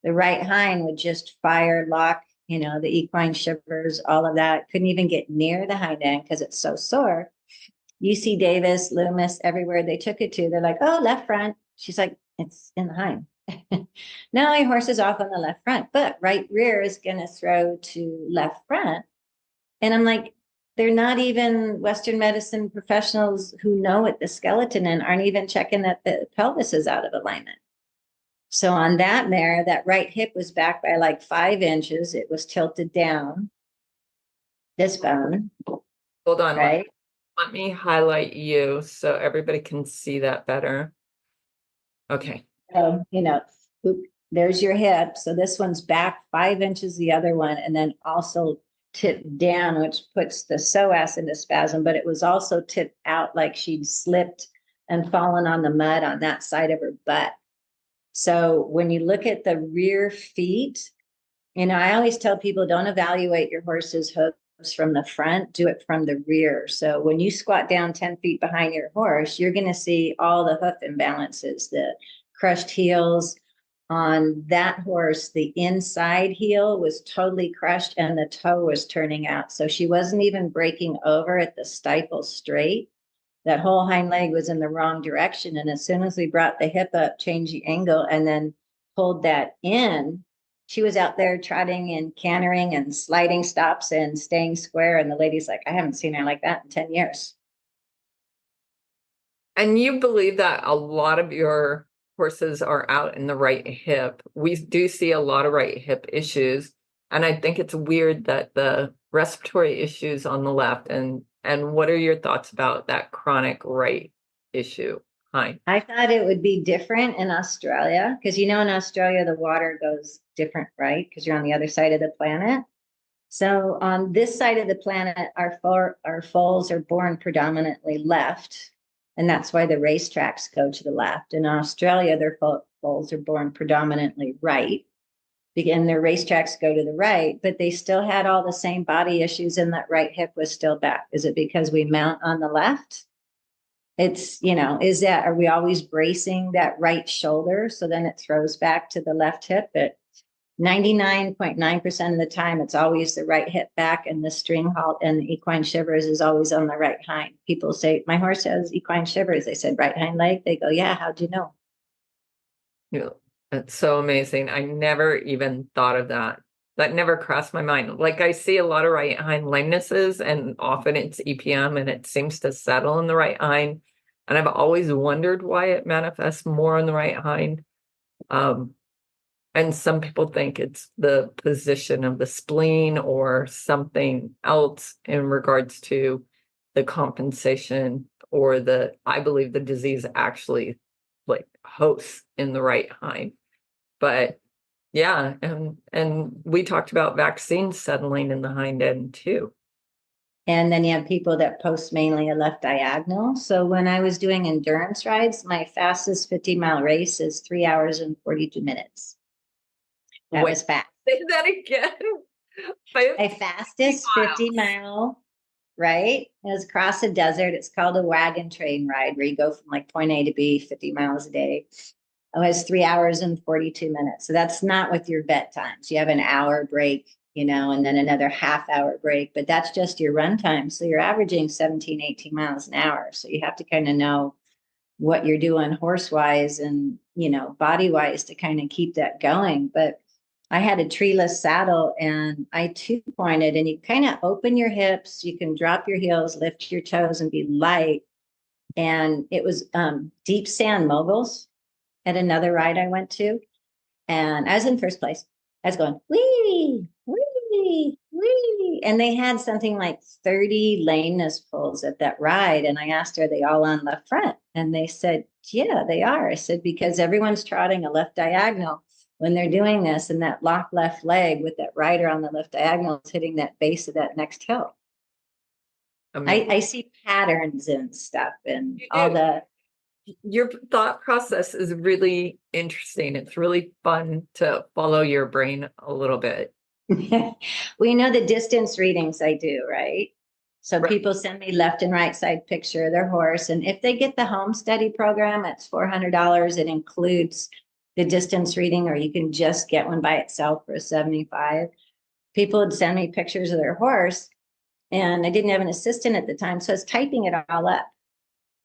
[SPEAKER 3] The right hind would just fire, lock, the equine shivers, all of that. Couldn't even get near the hind end because it's so sore. UC Davis, Loomis, everywhere they took it to, they're like, "Oh, left front." She's like, "It's in the hind." Now my horse is off on the left front, but right rear is going to throw to left front. And I'm like, they're not even Western medicine professionals who know what the skeleton and aren't even checking that the pelvis is out of alignment. So on that mare, that right hip was back by like 5 inches. It was tilted down. This bone.
[SPEAKER 2] hold on,
[SPEAKER 3] Right.
[SPEAKER 2] let me highlight you so everybody can see that better. Okay.
[SPEAKER 3] So, there's your hip. So this one's back 5 inches, the other one, and then also tipped down, which puts the psoas into spasm, but it was also tipped out like she'd slipped and fallen on the mud on that side of her butt. So when you look at the rear feet, I always tell people don't evaluate your horse's hooves from the front, do it from the rear. So when you squat down 10 feet behind your horse, you're going to see all the hoof imbalances, the crushed heels. On that horse, the inside heel was totally crushed and the toe was turning out. So she wasn't even breaking over at the stifle straight. That whole hind leg was in the wrong direction. And as soon as we brought the hip up, changed the angle, and then pulled that in, she was out there trotting and cantering and sliding stops and staying square. And the lady's like, "I haven't seen her like that in 10 years.
[SPEAKER 2] And you believe that a lot of your horses are out in the right hip, we do see a lot of right hip issues. And I think it's weird that the respiratory issues on the left, and what are your thoughts about that chronic right issue? Hi.
[SPEAKER 3] I thought it would be different in Australia because, in Australia, the water goes different, right? Because you're on the other side of the planet. So on this side of the planet, our foals are born predominantly left. And that's why the racetracks go to the left. In Australia, their foals are born predominantly right. And their racetracks go to the right, but they still had all the same body issues and that right hip was still back. Is it because we mount on the left? It's, are we always bracing that right shoulder? So then it throws back to the left hip. But 99.9% of the time, it's always the right hip back, and the string halt and the equine shivers is always on the right hind. People say, my horse has equine shivers. They said, right hind leg. They go, yeah, how'd you know?
[SPEAKER 2] Yeah, that's so amazing. I never even thought of that. That never crossed my mind. Like, I see a lot of right hind lamenesses, and often it's EPM, and it seems to settle in the right hind. And I've always wondered why it manifests more on the right hind. And some people think it's the position of the spleen or something else in regards to the compensation, or I believe the disease actually like hosts in the right hind. But yeah, and we talked about vaccines settling in the hind end too.
[SPEAKER 3] And then you have people that post mainly a left diagonal. So when I was doing endurance rides, my fastest 50-mile race is 3 hours and 42 minutes. That was fast.
[SPEAKER 2] Say that again.
[SPEAKER 3] My fastest 50-mile, right? It was across a desert. It's called a wagon train ride, where you go from like point A to B 50 miles a day. It was 3 hours and 42 minutes. So that's not with your vet times. You have an hour break, and then another half-hour break, but that's just your run time. So you're averaging 17, 18 miles an hour. So you have to kind of know what you're doing horse-wise and, body-wise to kind of keep that going. But I had a treeless saddle, and I two-pointed, and you kind of open your hips. You can drop your heels, lift your toes, and be light. And it was deep sand moguls at another ride I went to. And I was in first place. I was going, wee, wee, wee. And they had something like 30 lameness pulls at that ride. And I asked, are they all on left front? And they said, yeah, they are. I said, because everyone's trotting a left diagonal when they're doing this, and that locked left leg with that rider on the left diagonal is hitting that base of that next hill. I see patterns and stuff and all the.
[SPEAKER 2] Your thought process is really interesting. It's really fun to follow your brain a little bit.
[SPEAKER 3] We know the distance readings I do, right? So
[SPEAKER 2] Right.
[SPEAKER 3] People send me left and right side picture of their horse. And if they get the home study program, it's $400. It includes the distance reading, or you can just get one by itself for $75. People would send me pictures of their horse, and I didn't have an assistant at the time, so I was typing it all up.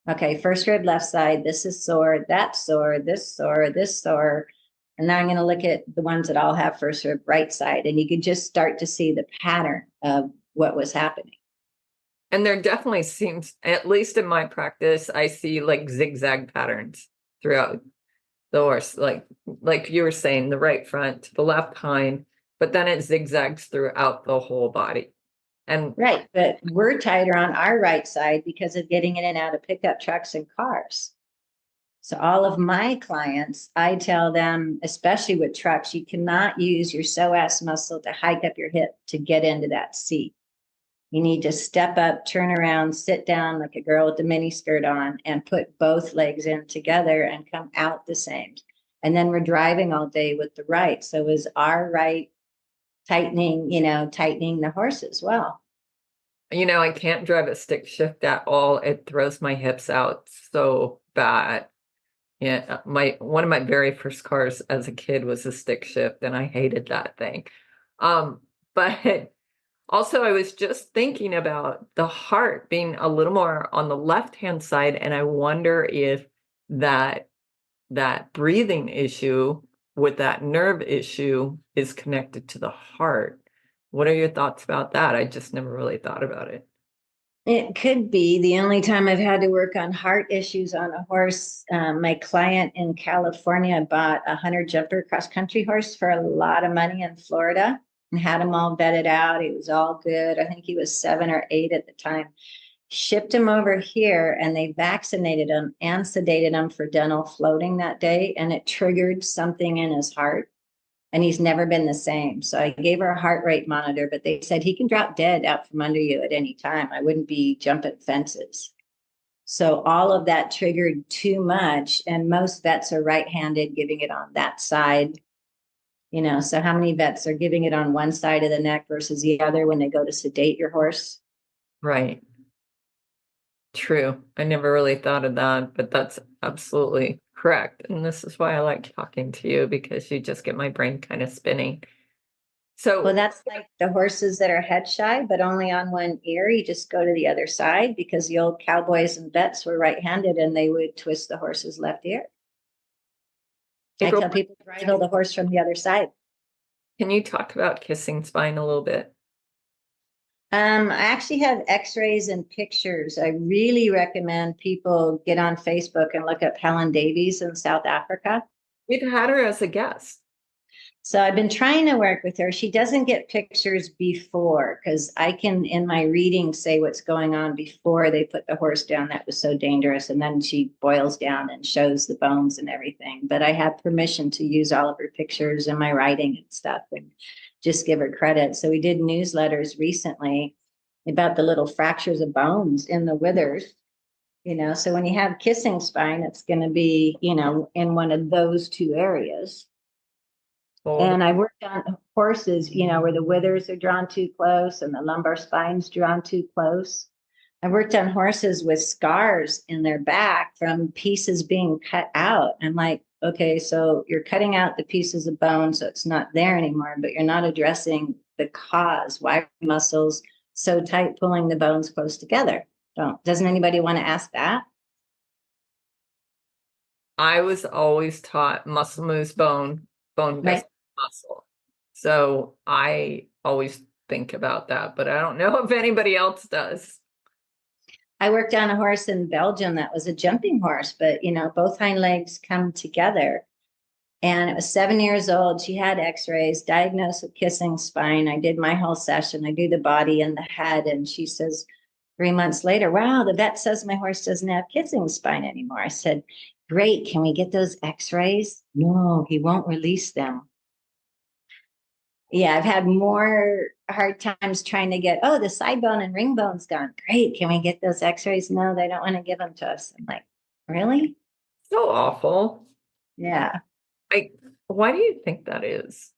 [SPEAKER 3] Okay, first rib left side, this is sore, that's sore, this sore, this sore. And now I'm going to look at the ones that all have first rib right side, and you could just start to see the pattern of what was happening.
[SPEAKER 2] And there definitely seems, at least in my practice, I see like zigzag patterns throughout the horse, like you were saying, the right front to the left hind, but then it zigzags throughout the whole body. And
[SPEAKER 3] right, but we're tighter on our right side because of getting in and out of pickup trucks and cars. So all of my clients, I tell them, especially with trucks, you cannot use your psoas muscle to hike up your hip to get into that seat. You need to step up, turn around, sit down like a girl with the mini skirt on, and put both legs in together and come out the same. And then we're driving all day with the right. So is our right tightening the horse as well?
[SPEAKER 2] I can't drive a stick shift at all. It throws my hips out so bad. Yeah, one of my very first cars as a kid was a stick shift, and I hated that thing. But also, I was just thinking about the heart being a little more on the left-hand side, and I wonder if that breathing issue with that nerve issue is connected to the heart. What are your thoughts about that? I just never really thought about it.
[SPEAKER 3] It could be. The only time I've had to work on heart issues on a horse, my client in California bought a hunter jumper cross country horse for a lot of money in Florida and had him all vetted out. He was all good. I think he was 7 or 8 at the time. Shipped him over here and they vaccinated him and sedated him for dental floating that day. And it triggered something in his heart. And he's never been the same. So I gave her a heart rate monitor, but they said he can drop dead out from under you at any time. I wouldn't be jumping fences. So all of that triggered too much. And most vets are right-handed, giving it on that side. So how many vets are giving it on one side of the neck versus the other when they go to sedate your horse?
[SPEAKER 2] Right. True. I never really thought of that, but that's absolutely correct. And this is why I like talking to you, because you just get my brain kind of spinning. So,
[SPEAKER 3] Well, that's like the horses that are head shy, but only on one ear. You just go to the other side because the old cowboys and vets were right-handed and they would twist the horse's left ear. I tell people to bridle the horse from the other side.
[SPEAKER 2] Can you talk about kissing spine a little bit?
[SPEAKER 3] I actually have x-rays and pictures. I really recommend people get on Facebook and look up Helen Davies in South Africa.
[SPEAKER 2] We've had her as a guest.
[SPEAKER 3] So I've been trying to work with her. She doesn't get pictures before because I can, in my reading, say what's going on before they put the horse down. That was so dangerous. And then she boils down and shows the bones and everything. But I have permission to use all of her pictures in my writing and stuff and just give her credit. So we did newsletters recently about the little fractures of bones in the withers. So when you have kissing spine, it's going to be, in one of those two areas. And I worked on horses, where the withers are drawn too close and the lumbar spine's drawn too close. I worked on horses with scars in their back from pieces being cut out. I'm like, okay, so you're cutting out the pieces of bone, so it's not there anymore, but you're not addressing the cause. Why are muscles so tight pulling the bones close together? Doesn't anybody want to ask that?
[SPEAKER 2] I was always taught muscle moves bone, bone does muscle. So I always think about that, but I don't know if anybody else does.
[SPEAKER 3] I worked on a horse in Belgium that was a jumping horse, but both hind legs come together. And it was 7 years old. She had x-rays, diagnosed with kissing spine. I did my whole session. I do the body and the head. And she says 3 months later, wow, the vet says my horse doesn't have kissing spine anymore. I said, great. Can we get those x-rays? No, he won't release them. Yeah, I've had more hard times trying to get, the side bone and ring bone's gone. Great. Can we get those x-rays? No, they don't want to give them to us. I'm like, really?
[SPEAKER 2] So awful.
[SPEAKER 3] Yeah.
[SPEAKER 2] Why do you think that is?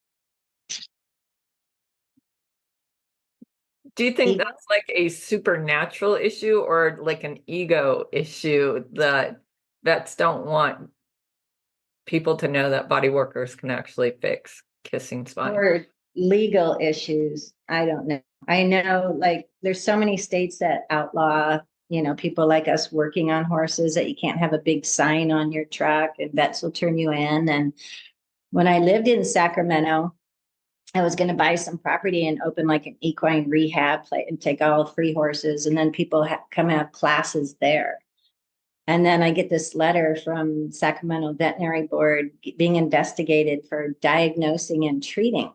[SPEAKER 2] Do you think that's like a supernatural issue or like an ego issue that vets don't want people to know that body workers can actually fix kissing spine?
[SPEAKER 3] Or legal issues. I don't know. I know there's so many states that outlaw, people like us working on horses that you can't have a big sign on your truck and vets will turn you in. And when I lived in Sacramento, I was going to buy some property and open like an equine rehab place and take all free horses. And then people come have classes there. And then I get this letter from Sacramento Veterinary Board being investigated for diagnosing and treating.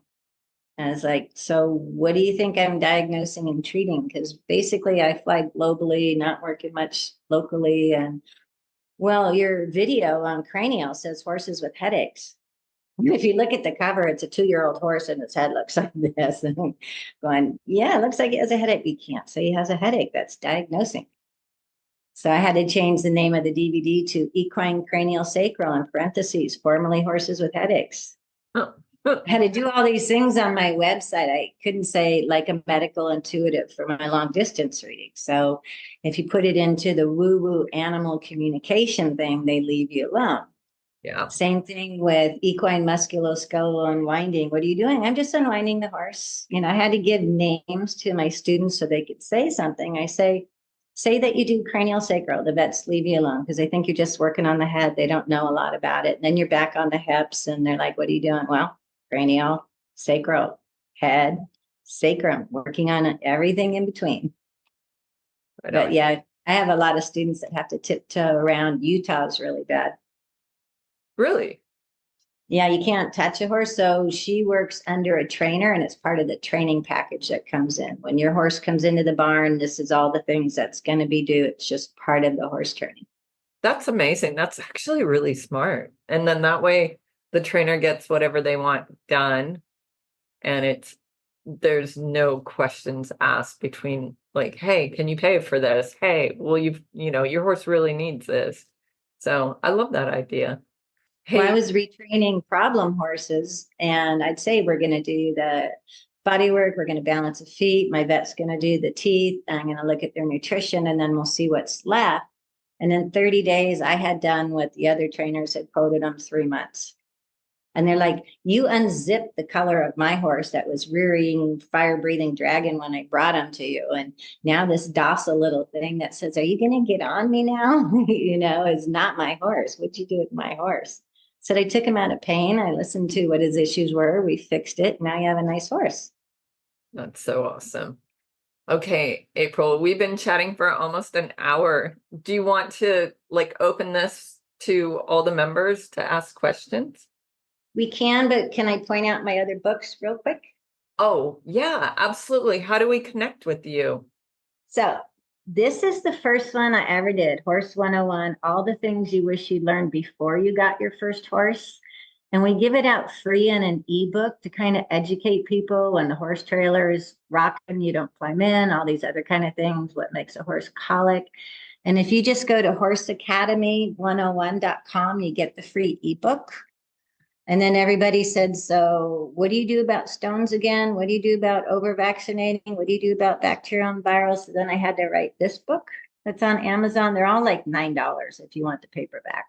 [SPEAKER 3] And I was like, so what do you think I'm diagnosing and treating? Because basically I fly globally, not working much locally. And well, your video on Cranial says horses with headaches. If you look at the cover, it's a 2-year-old horse and its head looks like this. And I'm going, yeah, it looks like it has a headache. You can't say he has a headache. That's diagnosing. So I had to change the name of the DVD to Equine Cranial Sacral in parentheses, formerly horses with headaches. I had to do all these things on my website. I couldn't say like a medical intuitive for my long distance reading. So if you put it into the woo-woo animal communication thing, they leave you alone.
[SPEAKER 2] Yeah.
[SPEAKER 3] Same thing with equine musculoskeletal unwinding. What are you doing? I'm just unwinding the horse. I had to give names to my students so they could say something. I say that you do cranial sacral. The vets leave you alone because they think you're just working on the head. They don't know a lot about it. And then you're back on the hips and they're like, what are you doing? Well, cranial, sacral, head, sacrum, working on everything in between. But yeah, I have a lot of students that have to tiptoe around. Utah's really bad.
[SPEAKER 2] Really?
[SPEAKER 3] Yeah, you can't touch a horse. So she works under a trainer, and it's part of the training package that comes in. When your horse comes into the barn, this is all the things that's going to be due. It's just part of the horse training.
[SPEAKER 2] That's amazing. That's actually really smart. And then that way the trainer gets whatever they want done, and there's no questions asked between like, hey, can you pay for this? Hey, well, your horse really needs this. So I love that idea. Hey,
[SPEAKER 3] Well, I was retraining problem horses, and I'd say we're going to do the body work. We're going to balance the feet. My vet's going to do the teeth. I'm going to look at their nutrition, and then we'll see what's left. And in 30 days, I had done what the other trainers had quoted them 3 months. And they're like, you unzipped the color of my horse that was rearing fire-breathing dragon when I brought him to you. And now this docile little thing that says, are you going to get on me now? Is not my horse. What'd you do with my horse? So I took him out of pain. I listened to what his issues were. We fixed it. Now you have a nice horse.
[SPEAKER 2] that's so awesome. Okay, April, we've been chatting for almost an hour. Do you want to open this to all the members to ask questions?
[SPEAKER 3] We can, but can I point out my other books real quick?
[SPEAKER 2] Oh, yeah, absolutely. How do we connect with you?
[SPEAKER 3] So this is the first one I ever did, Horse 101, all the things you wish you learned before you got your first horse. And we give it out free in an ebook to kind of educate people when the horse trailer is rocking, you don't climb in, all these other kind of things, what makes a horse colic. And if you just go to horseacademy101.com, you get the free ebook. And then everybody said, so what do you do about stones again? What do you do about over vaccinating? What do you do about bacterial and viral? So then I had to write this book that's on Amazon. They're all like $9 if you want the paperback.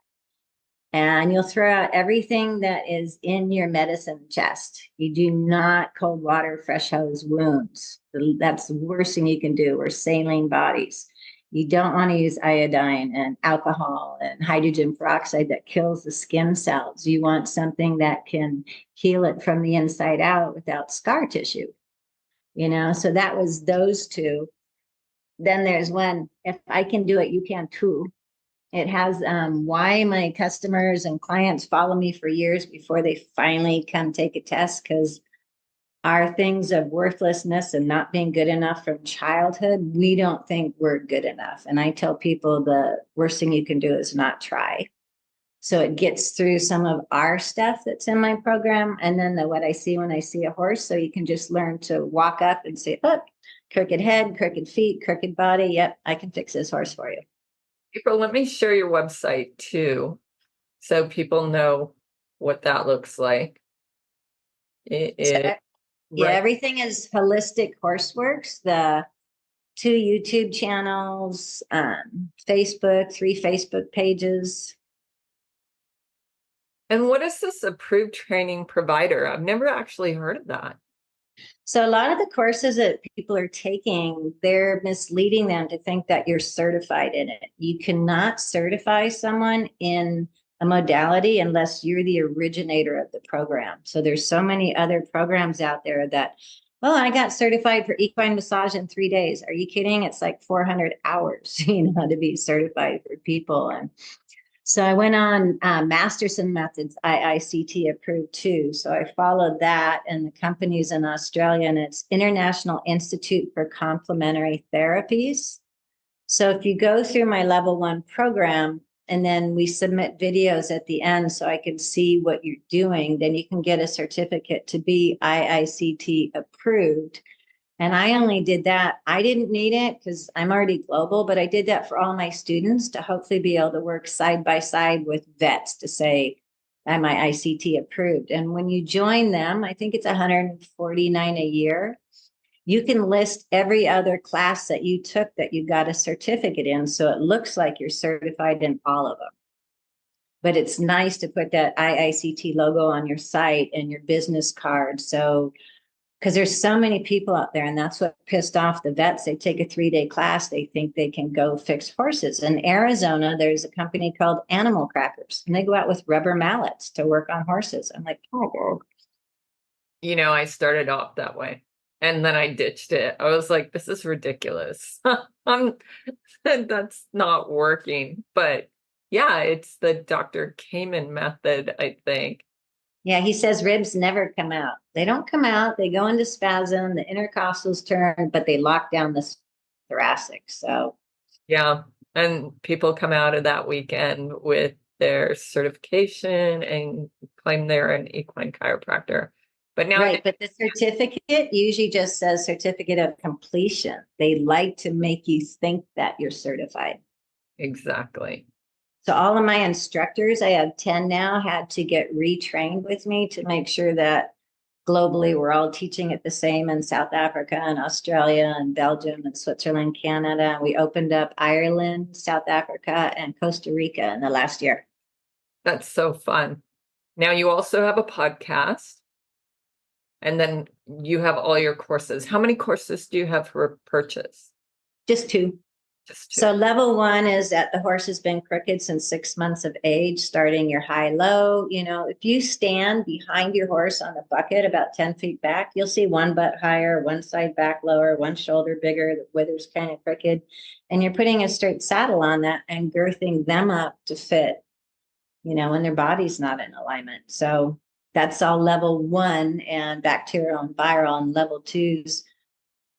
[SPEAKER 3] And you'll throw out everything that is in your medicine chest. You do not cold water, fresh hose wounds. That's the worst thing you can do, or saline bodies. You don't want to use iodine and alcohol and hydrogen peroxide that kills the skin cells. You want something that can heal it from the inside out without scar tissue. So that was those two. Then there's one, if I can do it, you can too. It has why my customers and clients follow me for years before they finally come take a test, because our things of worthlessness and not being good enough from childhood, we don't think we're good enough. And I tell people the worst thing you can do is not try. So it gets through some of our stuff that's in my program, and then what I see when I see a horse. So you can just learn to walk up and say, oh, crooked head, crooked feet, crooked body. Yep, I can fix this horse for you.
[SPEAKER 2] April, let me share your website too, so people know what that looks like.
[SPEAKER 3] Everything is Holistic Horseworks. The 2 YouTube channels, Facebook, 3 Facebook pages.
[SPEAKER 2] And what is this approved training provider? I've never actually heard of that.
[SPEAKER 3] So a lot of the courses that people are taking, they're misleading them to think that you're certified in it. You cannot certify someone in a modality unless you're the originator of the program. So there's so many other programs out there that, well, I got certified for equine massage in 3 days. Are you kidding? It's like 400 hours, to be certified for people. And so I went on Masterson Methods, IICT approved too. So I followed that, and the company's in Australia, and it's International Institute for Complementary Therapies. So if you go through my level 1 program, and then we submit videos at the end so I can see what you're doing, then you can get a certificate to be IICT approved. And I only did that. I didn't need it because I'm already global, but I did that for all my students to hopefully be able to work side by side with vets to say, am I ICT approved? And when you join them, I think it's $149 a year. You can list every other class that you took that you got a certificate in. So it looks like you're certified in all of them. But it's nice to put that IICT logo on your site and your business card. So because there's so many people out there, and that's what pissed off the vets. They take a 3-day class. They think they can go fix horses. In Arizona, there's a company called Animal Crackers, and they go out with rubber mallets to work on horses. I'm like, oh,
[SPEAKER 2] I started off that way, and then I ditched it. I was like, this is ridiculous. That's not working. But yeah, it's the Dr. Kamen method, I think.
[SPEAKER 3] Yeah, he says ribs never come out. They don't come out. They go into spasm. The intercostals turn, but they lock down the thoracic. So
[SPEAKER 2] Yeah. And people come out of that weekend with their certification and claim they're an equine chiropractor. But now,
[SPEAKER 3] right, but the certificate usually just says certificate of completion. They like to make you think that you're certified.
[SPEAKER 2] exactly.
[SPEAKER 3] So all of my instructors, I have 10 now, had to get retrained with me to make sure that globally we're all teaching it the same in South Africa and Australia and Belgium and Switzerland, Canada. We opened up Ireland, South Africa, and Costa Rica in the last year.
[SPEAKER 2] That's so fun. Now you also have a podcast. And then you have all your courses. How many courses do you have for purchase?
[SPEAKER 3] Just two.
[SPEAKER 2] Just two.
[SPEAKER 3] So level one is that the horse has been crooked since 6 months of age, starting your high low. You know, if you stand behind your horse on a bucket about 10 feet back, you'll see one butt higher, one side back lower, one shoulder bigger, the withers kind of crooked. And you're putting a straight saddle on that and girthing them up to fit, you know, when their body's not in alignment. So that's all level one, and bacterial and viral. And level two's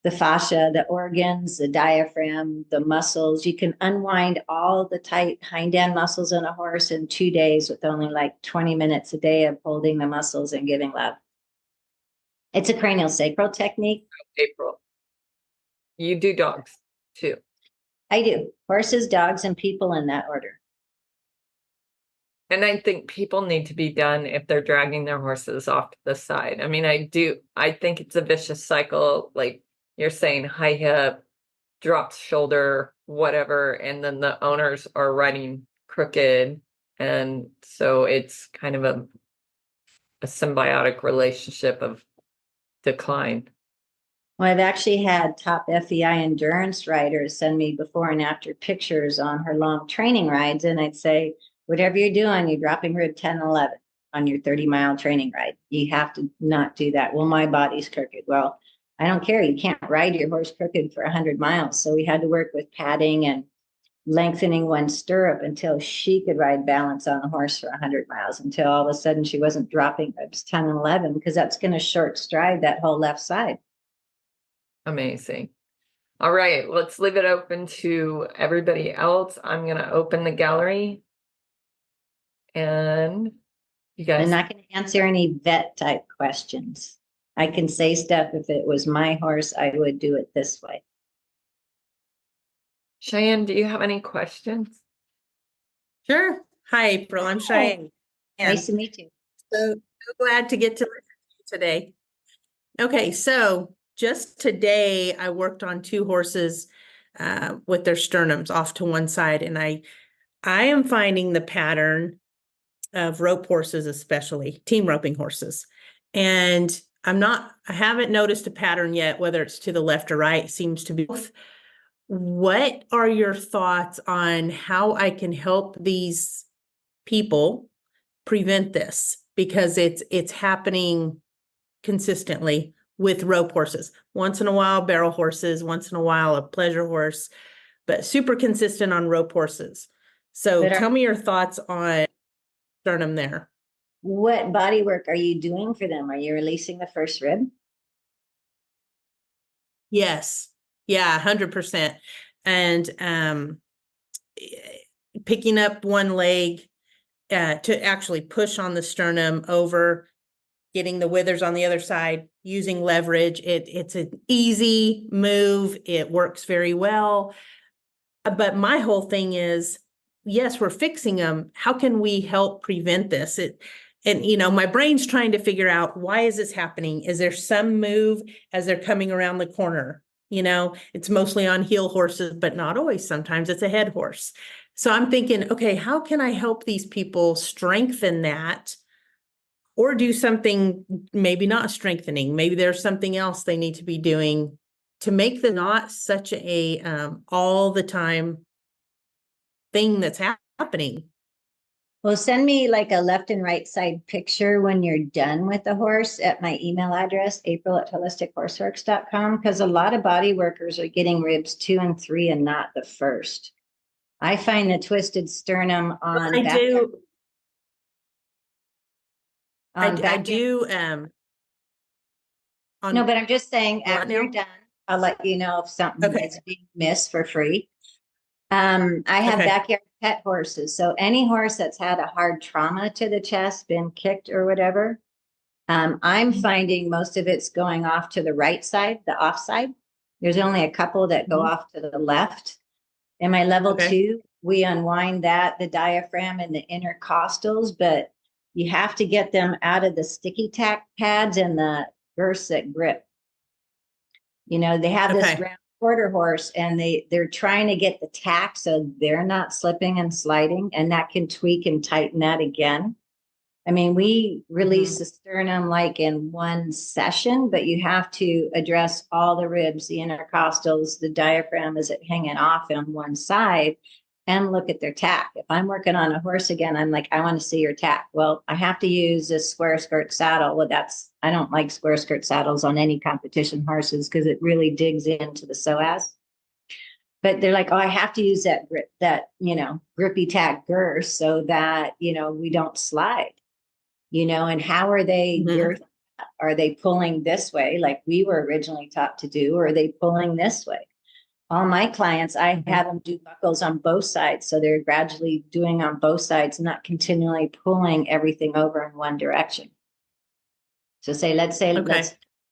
[SPEAKER 3] the fascia, the organs, the diaphragm, the muscles. You can unwind all the tight hind end muscles in a horse in 2 days with only like 20 minutes a day of holding the muscles and giving love. It's a cranial sacral technique.
[SPEAKER 2] April. You do dogs too.
[SPEAKER 3] I do. Horses, dogs, and people in that order.
[SPEAKER 2] And I think people need to be done if they're dragging their horses off to the side. I mean, I think it's a vicious cycle. Like you're saying, high hip, dropped shoulder, whatever. And then the owners are riding crooked. And so it's kind of a symbiotic relationship of decline.
[SPEAKER 3] Well, I've actually had top FEI endurance riders send me before and after pictures on her long training rides. And I'd say, whatever you're doing, you're dropping rib 10, 11 on your 30-mile training ride. You have to not do that. Well, my body's crooked. Well, I don't care. You can't ride your horse crooked for 100 miles. So we had to work with padding and lengthening one stirrup until she could ride balance on a horse for 100 miles, until all of a sudden she wasn't dropping ribs 10 and 11, because that's going to short stride that whole left side.
[SPEAKER 2] Amazing. All right, let's leave it open to everybody else. I'm going to open the gallery. And you guys.
[SPEAKER 3] I'm not going to answer any vet type questions. I can say stuff. If it was my horse, I would do it this way.
[SPEAKER 2] Cheyenne, do you have any questions?
[SPEAKER 4] Sure. Hi, April. I'm Cheyenne.
[SPEAKER 3] Nice to meet you.
[SPEAKER 4] So glad to get to listen to you today. Okay, so just today I worked on two horses with their sternums off to one side, and I am finding the pattern of rope horses, especially team roping horses. And I haven't noticed a pattern yet, whether it's to the left or right. It seems to be both. What are your thoughts on how I can help these people prevent this? Because it's happening consistently with rope horses. Once in a while, barrel horses, once in a while, a pleasure horse, but super consistent on rope horses. So tell me your thoughts on sternum there.
[SPEAKER 3] What body work are you doing for them? Are you releasing the first rib?
[SPEAKER 4] Yes. Yeah, 100%. And picking up one leg to actually push on the sternum over, getting the withers on the other side, using leverage. It's an easy move. It works very well. But my whole thing is, yes, we're fixing them. How can we help prevent this? And, you know, my brain's trying to figure out, why is this happening? Is there some move as they're coming around the corner? You know, it's mostly on heel horses, but not always. Sometimes it's a head horse. So I'm thinking, okay, how can I help these people strengthen that, or do something maybe not strengthening? Maybe there's something else they need to be doing to make them not such a all the time thing that's happening.
[SPEAKER 3] Well, send me like a left and right side picture when you're done with the horse at my email address, April@HolisticHorseWorks.com, because a lot of body workers are getting ribs 2 and 3 and not the first. I find the twisted sternum on
[SPEAKER 4] I do. I do.
[SPEAKER 3] No, but I'm just saying,
[SPEAKER 4] What
[SPEAKER 3] after you're
[SPEAKER 4] now?
[SPEAKER 3] done, I'll let you know if something
[SPEAKER 4] Okay.
[SPEAKER 3] is being missed for free. I have
[SPEAKER 4] Okay.
[SPEAKER 3] backyard pet horses. So any horse that's had a hard trauma to the chest, been kicked or whatever, I'm finding most of it's going off to the right side, the off side. There's only a couple that go
[SPEAKER 4] Mhm.
[SPEAKER 3] off to the left. In my level
[SPEAKER 4] Okay.
[SPEAKER 3] 2, we unwind that, the diaphragm and the intercostals, but you have to get them out of the sticky tack pads and the girths that grip. You know, they have this
[SPEAKER 4] Okay.
[SPEAKER 3] round quarter horse and they're trying to get the tack so they're not slipping and sliding, and that can tweak and tighten that again. I mean, we release the sternum like in one session, but you have to address all the ribs, the intercostals, the diaphragm, is it hanging off on one side, and look at their tack. If I'm working on a horse again, I'm like, I want to see your tack. Well, I have to use this square skirt saddle. Well, I don't like square skirt saddles on any competition horses because it really digs into the psoas. But they're like, oh, I have to use that grip, grippy tack girth so that, we don't slide. And how are they girth? Are they pulling this way like we were originally taught to do, or are they pulling this way? All my clients, I have them do buckles on both sides. So they're gradually doing on both sides, not continually pulling everything over in one direction. So let's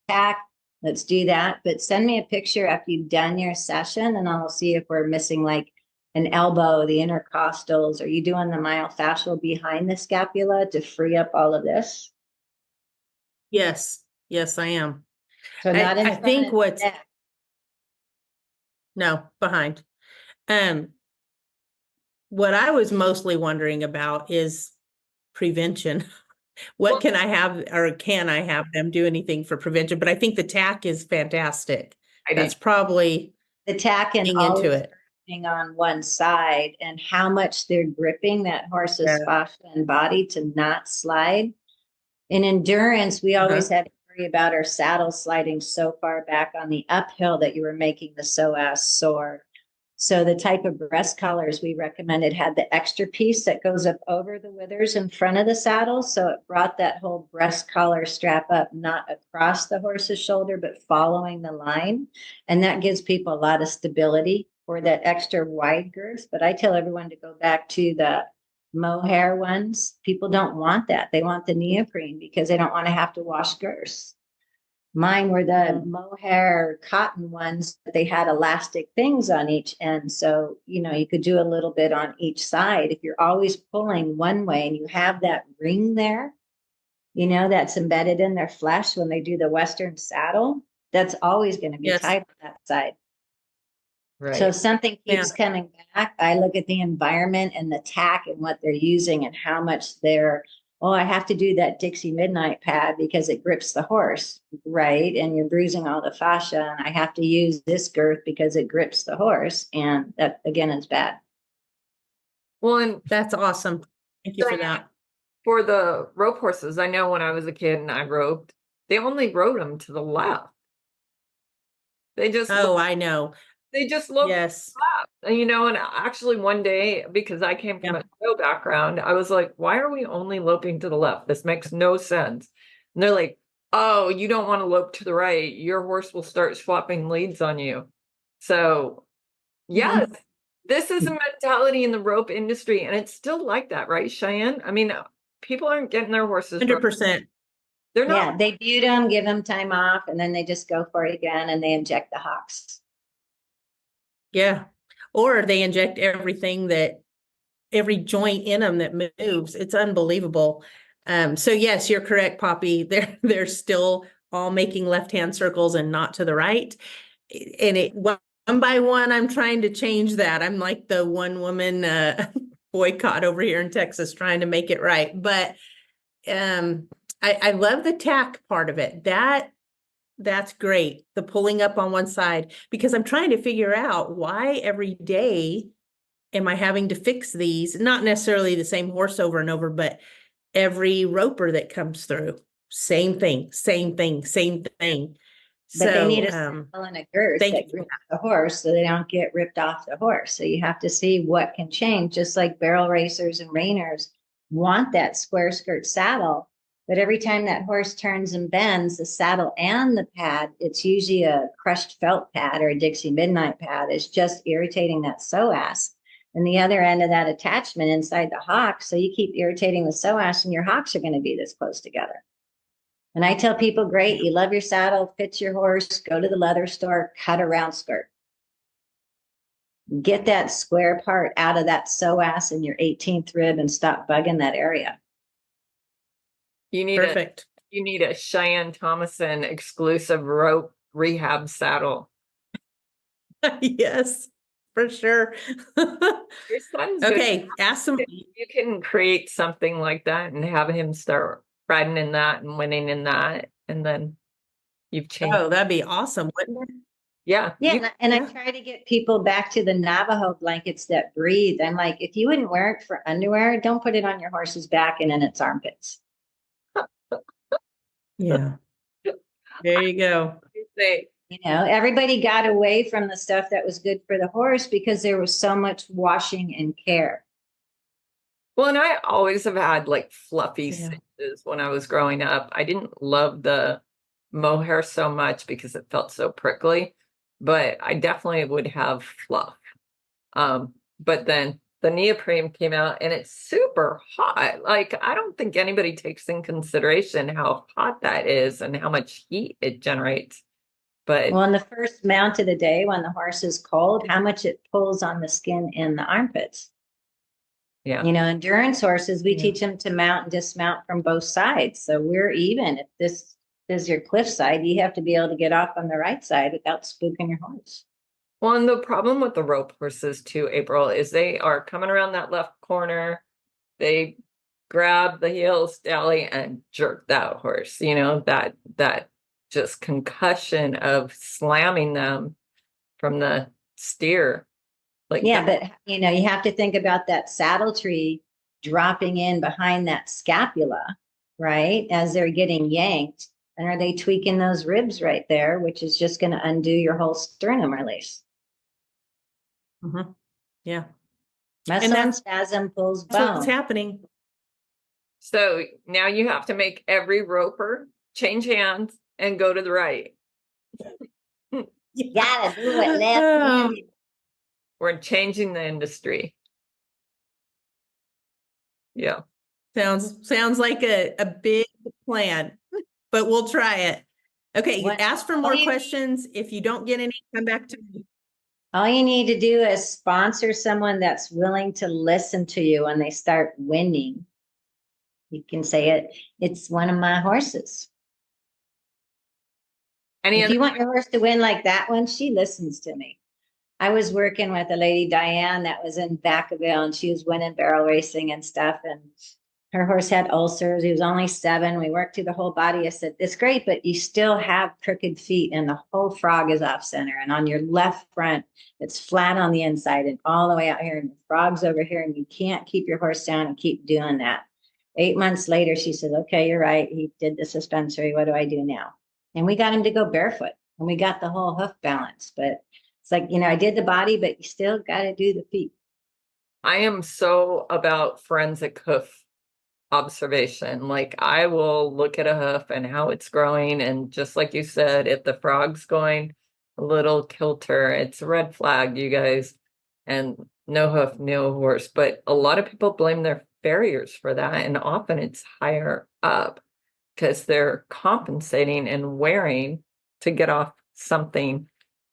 [SPEAKER 3] tack, let's do that. But send me a picture after you've done your session and I'll see if we're missing like an elbow, the intercostals. Are you doing the myofascial behind the scapula to free up all of this?
[SPEAKER 4] Yes. Yes, I am.
[SPEAKER 3] So not in
[SPEAKER 4] I think what's
[SPEAKER 3] neck.
[SPEAKER 4] No, behind. What I was mostly wondering about is prevention. What can I have, or can I have them do anything for prevention? But I think the tack is fantastic. That's probably
[SPEAKER 3] the tack and
[SPEAKER 4] into it
[SPEAKER 3] on one side, and how much they're gripping that horse's fascia and body to not slide. In endurance, we always had to worry about our saddle sliding so far back on the uphill that you were making the psoas sore. So the type of breast collars we recommended had the extra piece that goes up over the withers in front of the saddle. So it brought that whole breast collar strap up, not across the horse's shoulder, but following the line. And that gives people a lot of stability for that extra wide girth. But I tell everyone to go back to the mohair ones. People don't want that. They want the neoprene because they don't want to have to wash girths. Mine were the mohair cotton ones, but they had elastic things on each end. So, you could do a little bit on each side. If you're always pulling one way and you have that ring there, that's embedded in their flesh when they do the Western saddle, that's always going to be tight on that side. Right. So if something keeps coming back, I look at the environment and the tack and what they're using and how much I have to do that Dixie Midnight pad because it grips the horse, right? And you're bruising all the fascia, and I have to use this girth because it grips the horse, and that again is bad.
[SPEAKER 2] Well, and
[SPEAKER 4] that's awesome. Thank you for that.
[SPEAKER 2] For the rope horses, I know when I was a kid and I roped, they only rode them to the left. They just
[SPEAKER 4] I know.
[SPEAKER 2] They just look left. And actually one day, because I came from a show background, I was like, why are we only loping to the left? This makes no sense. And they're like, oh, you don't want to lope to the right. Your horse will start swapping leads on you. So yes, this is a mentality in the rope industry. And it's still like that, right, Cheyenne? I mean, people aren't getting their horses
[SPEAKER 4] 100%.
[SPEAKER 2] They're not.
[SPEAKER 3] Yeah, they beaut them, give them time off, and then they just go for it again and they inject the hocks.
[SPEAKER 4] Yeah. Or they inject every joint in them that moves. It's unbelievable. So yes, you're correct, Poppy. They're still all making left-hand circles and not to the right. And one by one, I'm trying to change that. I'm like the one woman boycott over here in Texas trying to make it right. But I love the tack part of it. That's great. The pulling up on one side, because I'm trying to figure out why every day am I having to fix these? Not necessarily the same horse over and over, but every roper that comes through, same thing, same thing, same thing.
[SPEAKER 3] But they need a
[SPEAKER 4] So,
[SPEAKER 3] saddle and a girth
[SPEAKER 4] thank
[SPEAKER 3] that
[SPEAKER 4] you for
[SPEAKER 3] grips the horse so they don't get ripped off the horse. So you have to see what can change, just like barrel racers and reiners want that square skirt saddle. But every time that horse turns and bends, the saddle and the pad, it's usually a crushed felt pad or a Dixie Midnight pad, is just irritating that psoas. And the other end of that attachment inside the hock. So you keep irritating the psoas and your hocks are going to be this close together. And I tell people, great, you love your saddle, fits your horse, go to the leather store, cut a round skirt. Get that square part out of that psoas in your 18th rib and stop bugging that area.
[SPEAKER 2] You need
[SPEAKER 4] Perfect.
[SPEAKER 2] You need a Cheyenne Thomason exclusive rope rehab saddle.
[SPEAKER 4] Yes, for sure.
[SPEAKER 2] Your son's
[SPEAKER 4] Okay, ask some.
[SPEAKER 2] You can create something like that and have him start riding in that and winning in that, and then you've changed.
[SPEAKER 4] Oh, that'd be awesome, wouldn't it?
[SPEAKER 2] Yeah.
[SPEAKER 3] Yeah, and I try to get people back to the Navajo blankets that breathe. I'm like, if you wouldn't wear it for underwear, don't put it on your horse's back and in its armpits.
[SPEAKER 4] Yeah. There you go.
[SPEAKER 3] You know, everybody got away from the stuff that was good for the horse because there was so much washing and care.
[SPEAKER 2] Well, and I always have had like fluffy
[SPEAKER 4] Yeah.
[SPEAKER 2] cinches when I was growing up. I didn't love the mohair so much because it felt so prickly, but I definitely would have fluff. But then the neoprene came out and it's super hot. Like, I don't think anybody takes in consideration how hot that is and how much heat it generates. But
[SPEAKER 3] Well, in the first mount of the day, when the horse is cold, how much it pulls on the skin in the armpits.
[SPEAKER 2] yeah,
[SPEAKER 3] You know, endurance horses, we
[SPEAKER 4] Yeah.
[SPEAKER 3] teach them to mount and dismount from both sides. So we're even. If this is your cliff side, you have to be able to get off on the right side without spooking your horse.
[SPEAKER 2] well, and the problem with the rope horses too, April, is they are coming around that left corner. They grab the heels, Dally, and jerk that horse. You know, that just concussion of slamming them from the steer. Like,
[SPEAKER 3] Yeah, but you know, you have to think about that saddle tree dropping in behind that scapula, right? As they're getting yanked. And are they tweaking those ribs right there, which is just going to undo your whole sternum release?
[SPEAKER 4] Mhm. Yeah.
[SPEAKER 3] Muscle and
[SPEAKER 4] that's-
[SPEAKER 3] spasm pulls
[SPEAKER 4] That's what's
[SPEAKER 3] bone.
[SPEAKER 4] happening.
[SPEAKER 2] so now you have to make every roper change hands and go to the right.
[SPEAKER 3] You gotta do it
[SPEAKER 4] Oh,
[SPEAKER 3] left-handed.
[SPEAKER 2] We're changing the industry. Yeah.
[SPEAKER 4] sounds like a big plan, but we'll try it. Okay,
[SPEAKER 3] What-
[SPEAKER 4] ask for more
[SPEAKER 3] all you-
[SPEAKER 4] questions. If you don't get any, come back to me.
[SPEAKER 3] All you need to do is sponsor someone that's willing to listen to you when they start winning. You can say it's one of my horses.
[SPEAKER 2] Any
[SPEAKER 3] If
[SPEAKER 2] other?
[SPEAKER 3] you want your horse to win like that one, she listens to me. I was working with a lady, Diane, that was in Vacaville, and she was winning barrel racing and stuff. And her horse had ulcers. He was only 7. We worked through the whole body. I said, it's great, but you still have crooked feet and the whole frog is off center. And on your left front, it's flat on the inside and all the way out here. And the frog's over here and you can't keep your horse down and keep doing that. 8 months later, she said, okay, you're right. He did the suspensory. What do I do now? And we got him to go barefoot and we got the whole hoof balance. But it's like, you know, I did the body, but you still got to do the feet.
[SPEAKER 2] I am so about forensic hoof observation. Like, I will look at a hoof and how it's growing. And just like you said, if the frog's going a little kilter, it's a red flag, you guys. And no hoof, no horse. But a lot of people blame their farriers for that. And often it's higher up because they're compensating and wearing to get off something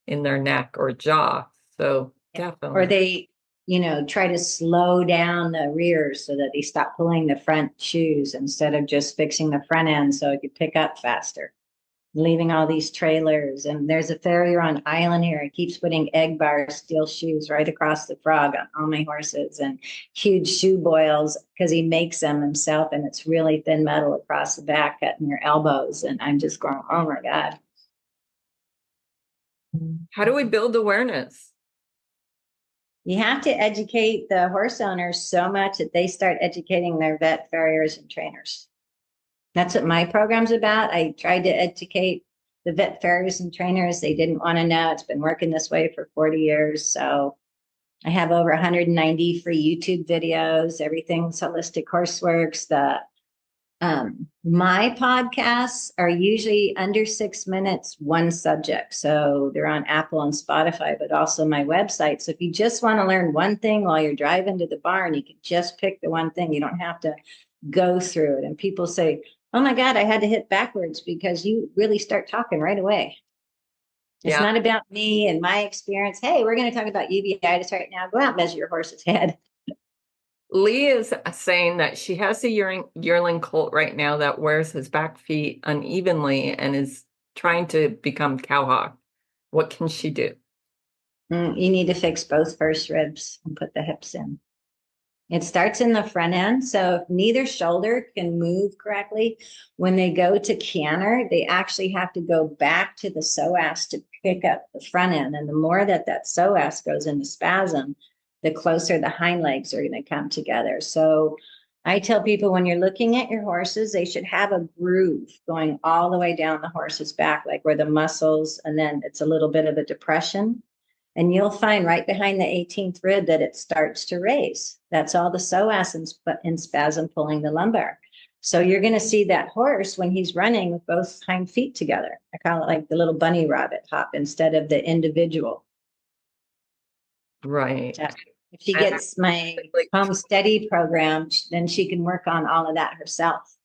[SPEAKER 2] in their neck or jaw. So definitely.
[SPEAKER 3] Or they, you know, try to slow down the rears so that they stop pulling the front shoes instead of just fixing the front end so it could pick up faster. Leaving all these trailers. And there's a farrier on island here. He keeps putting egg bar steel shoes right across the frog on all my horses and huge shoe boils because he makes them himself. And it's really thin metal across the back cutting your elbows. And I'm just going, oh my God.
[SPEAKER 2] How do we build awareness?
[SPEAKER 3] You have to educate the horse owners so much that they start educating their vet farriers and trainers. That's what my program's about. I tried to educate the vet farriers and trainers. They didn't want to know. It's been working this way for 40 years. So I have over 190 free YouTube videos. Everything's Holistic Horseworks. My podcasts are usually under 6 minutes, one subject. So they're on Apple and Spotify, but also my website. So if you just want to learn one thing while you're driving to the barn, you can just pick the one thing. You don't have to go through it. And people say, oh my God, I had to hit backwards because you really start talking right away. It's not about me and my experience. Hey, we're going to talk about uveitis right now. Go out and measure your horse's head.
[SPEAKER 2] Lee is saying that she has a yearling colt right now that wears his back feet unevenly and is trying to become cowhawk. What can she do?
[SPEAKER 3] You need to fix both first ribs and put the hips in. It starts in the front end. So if neither shoulder can move correctly, when they go to canter, they actually have to go back to the psoas to pick up the front end. And the more that psoas goes into spasm, the closer the hind legs are going to come together. So I tell people when you're looking at your horses, they should have a groove going all the way down the horse's back, like where the muscles, and then it's a little bit of a depression. And you'll find right behind the 18th rib that it starts to raise. That's all the psoas in spasm pulling the lumbar. So you're going to see that horse when he's running with both hind feet together. I call it like the little bunny rabbit hop instead of the individual.
[SPEAKER 2] Right.
[SPEAKER 3] So if she gets my home steady program, then she can work on all of that herself.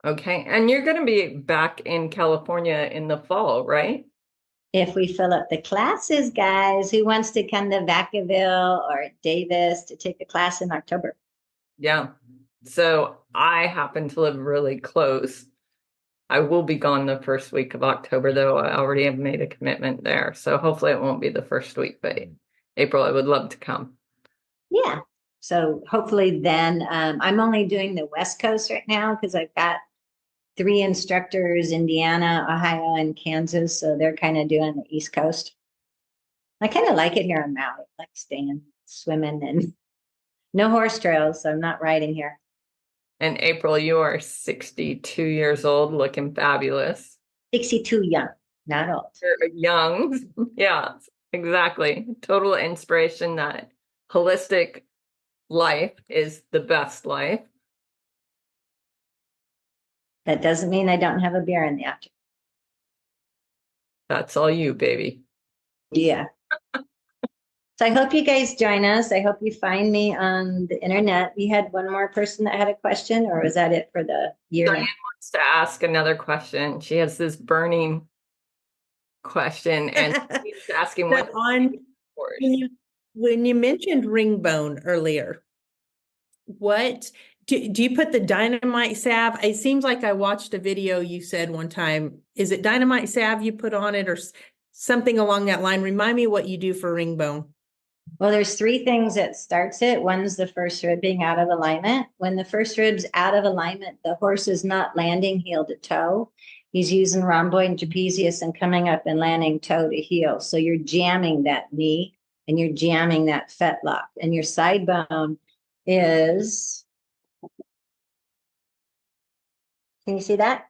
[SPEAKER 2] Okay. And you're going to be back in California in the fall, right?
[SPEAKER 3] If we fill up the classes, guys, who wants to come to Vacaville or Davis to take a class in October?
[SPEAKER 2] Yeah. So I happen to live really close. I will be gone the first week of October, though. I already have made a commitment there. So hopefully it won't be the first week, but April, I would love to come.
[SPEAKER 3] Yeah. So hopefully then I'm only doing the West Coast right now because I've got 3 instructors, Indiana, Ohio, and Kansas. So they're kind of doing the East Coast. I kind of like it here on Maui. I like staying, swimming, and no horse trails. So I'm not riding here.
[SPEAKER 2] And April, you are 62 years old, looking fabulous.
[SPEAKER 3] 62 young, not old.
[SPEAKER 2] You're young. Yeah, exactly. Total inspiration that holistic life is the best life.
[SPEAKER 3] That doesn't mean I don't have a beer in the afternoon.
[SPEAKER 2] That's all you, baby.
[SPEAKER 3] Yeah. So I hope you guys join us. I hope you find me on the internet. We had one more person that had a question, or was that it for the year?
[SPEAKER 2] Diane wants to ask another question. She has this burning question, and she's asking what
[SPEAKER 4] when you mentioned ring bone earlier, what do you put the dynamite salve? It seems like I watched a video you said one time. Is it dynamite salve you put on it or something along that line? Remind me what you do for ring bone.
[SPEAKER 3] Well, there's 3 things that starts it. One's the first rib being out of alignment. When the first rib's out of alignment, the horse is not landing heel to toe. He's using rhomboid and trapezius and coming up and landing toe to heel. So you're jamming that knee and you're jamming that fetlock. And your side bone is, can you see that?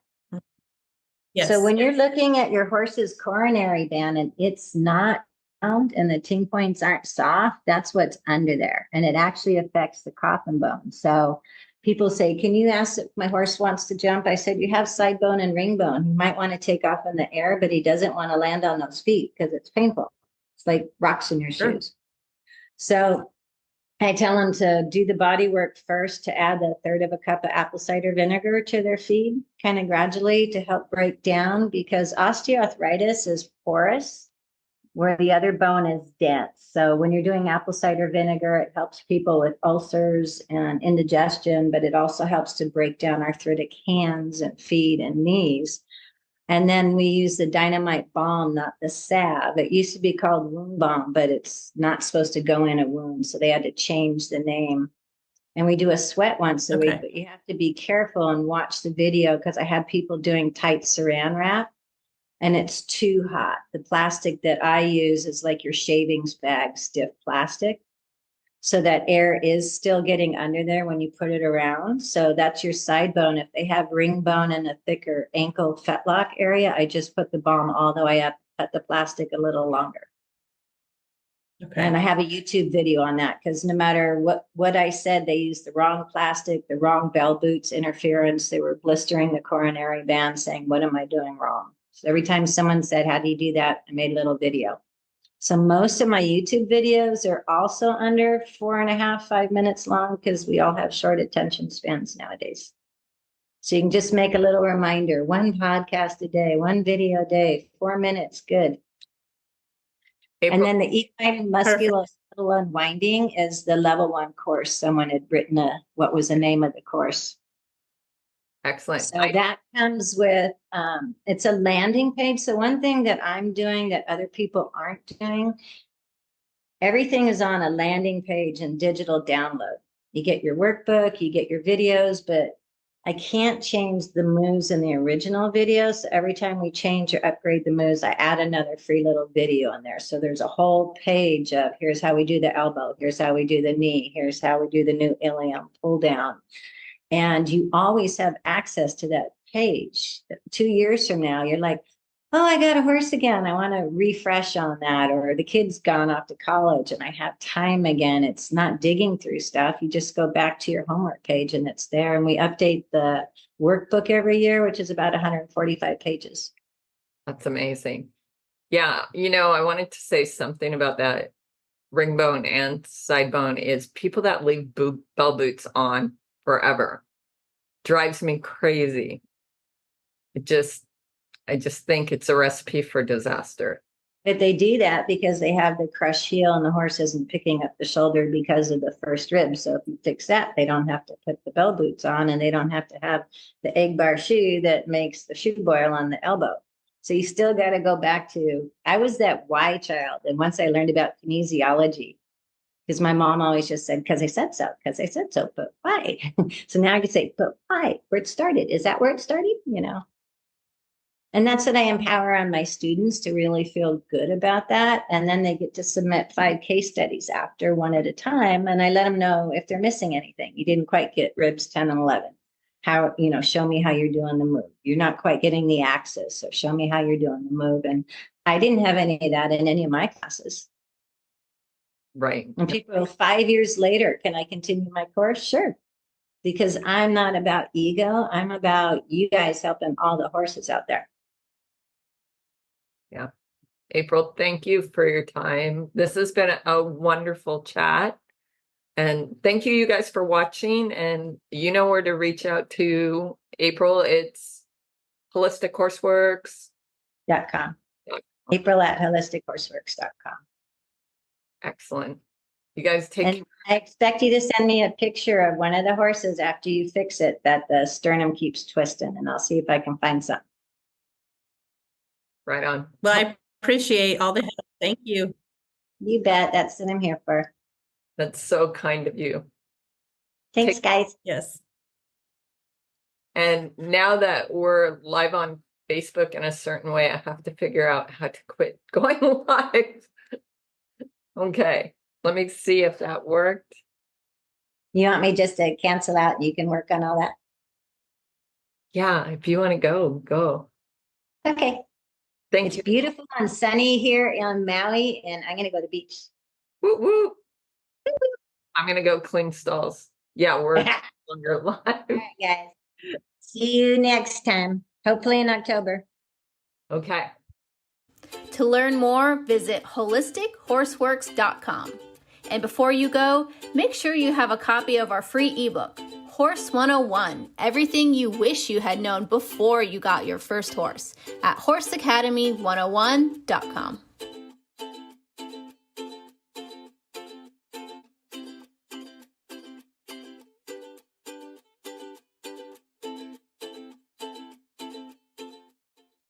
[SPEAKER 4] Yes.
[SPEAKER 3] So when you're looking at your horse's coronary band and it's not round and the ting points aren't soft, that's what's under there. And it actually affects the coffin bone. So people say, can you ask if my horse wants to jump? I said, you have side bone and ring bone. He might want to take off in the air, but he doesn't want to land on those feet because it's painful. It's like rocks in your shoes. So I tell them to do the body work first, to add 1/3 of a cup of apple cider vinegar to their feed, kind of gradually to help break down, because osteoarthritis is porous where the other bone is dense. So when you're doing apple cider vinegar, it helps people with ulcers and indigestion, but it also helps to break down arthritic hands and feet and knees. And then we use the dynamite balm, not the salve. It used to be called wound balm, but it's not supposed to go in a wound. So they had to change the name. And we do a sweat once a week, but you have to be careful and watch the video because I had people doing tight saran wrap. and it's too hot. The plastic that I use is like your shavings bag, stiff plastic. So that air is still getting under there when you put it around. So that's your side bone. If they have ring bone and a thicker ankle fetlock area, I just put the balm all the way up, cut the plastic a little longer.
[SPEAKER 4] Okay.
[SPEAKER 3] And I have a YouTube video on that, because no matter what I said, they used the wrong plastic, the wrong bell boots, interference. They were blistering the coronary band, saying, what am I doing wrong? So every time someone said, how do you do that? I made a little video. So most of my YouTube videos are also under 4.5, 5 minutes long, because we all have short attention spans nowadays. So you can just make a little reminder, 1 podcast a day, 1 video a day, 4 minutes, good.
[SPEAKER 2] April,
[SPEAKER 3] And then the equine musculoskeletal unwinding is the level 1 course. Someone had written what was the name of the course.
[SPEAKER 2] excellent.
[SPEAKER 3] So that comes with, it's a landing page. So one thing that I'm doing that other people aren't doing, everything is on a landing page and digital download. You get your workbook, you get your videos, but I can't change the moves in the original video. So every time we change or upgrade the moves, I add another free little video in there. So there's a whole page of, here's how we do the elbow, here's how we do the knee, here's how we do the new ilium pull down. And you always have access to that page. 2 years from now, you're like, oh, I got a horse again. I want to refresh on that. Or the kid's gone off to college and I have time again. It's not digging through stuff. You just go back to your homework page and it's there. And we update the workbook every year, which is about 145 pages.
[SPEAKER 2] That's amazing. Yeah. I wanted to say something about that ring bone and side bone is people that leave bell boots on forever drives me crazy. I just think it's a recipe for disaster.
[SPEAKER 3] But they do that because they have the crushed heel and the horse isn't picking up the shoulder because of the first rib. So if you fix that, they don't have to put the bell boots on and they don't have to have the egg bar shoe that makes the shoe boil on the elbow. So you still got to go back to, I was that why child. And once I learned about kinesiology, because my mom always just said, because I said so, but why? So now I can say, but why? Where it started. Is that where it started? And that's what I empower on my students to really feel good about that. And then they get to submit 5 case studies after, 1 at a time. And I let them know if they're missing anything. You didn't quite get ribs 10 and 11. How, show me how you're doing the move. You're not quite getting the axis. So show me how you're doing the move. And I didn't have any of that in any of my classes.
[SPEAKER 2] Right.
[SPEAKER 3] And people, 5 years later, can I continue my course? Sure. Because I'm not about ego. I'm about you guys helping all the horses out there.
[SPEAKER 2] Yeah. April, thank you for your time. This has been a wonderful chat. And thank you guys for watching. And you know where to reach out to April. It's HolisticHorseWorks.com.
[SPEAKER 3] April at HolisticHorseWorks.com.
[SPEAKER 2] Excellent. You guys take
[SPEAKER 3] And I expect you to send me a picture of one of the horses after you fix it, that the sternum keeps twisting, and I'll see if I can find something.
[SPEAKER 2] right on.
[SPEAKER 4] Well, I appreciate all the help. Thank you.
[SPEAKER 3] You bet. That's what I'm here for.
[SPEAKER 2] That's so kind of you.
[SPEAKER 3] Thanks, guys.
[SPEAKER 4] Yes.
[SPEAKER 2] And now that we're live on Facebook in a certain way, I have to figure out how to quit going live. Okay, let me see if that worked.
[SPEAKER 3] You want me just to cancel out and you can work on all that?
[SPEAKER 2] Yeah, if you want to go, go.
[SPEAKER 3] Okay.
[SPEAKER 2] Thank
[SPEAKER 3] It's
[SPEAKER 2] you.
[SPEAKER 3] beautiful and sunny here in Maui, and I'm going to go to the beach.
[SPEAKER 2] Woo, woo. I'm going to go clean stalls. Yeah, we're longer live.
[SPEAKER 3] All right, guys. See you next time, hopefully in October.
[SPEAKER 2] Okay.
[SPEAKER 1] To learn more, visit HolisticHorseWorks.com. And before you go, make sure you have a copy of our free ebook, Horse 101, Everything You Wish You Had Known Before You Got Your First Horse, at HorseAcademy101.com.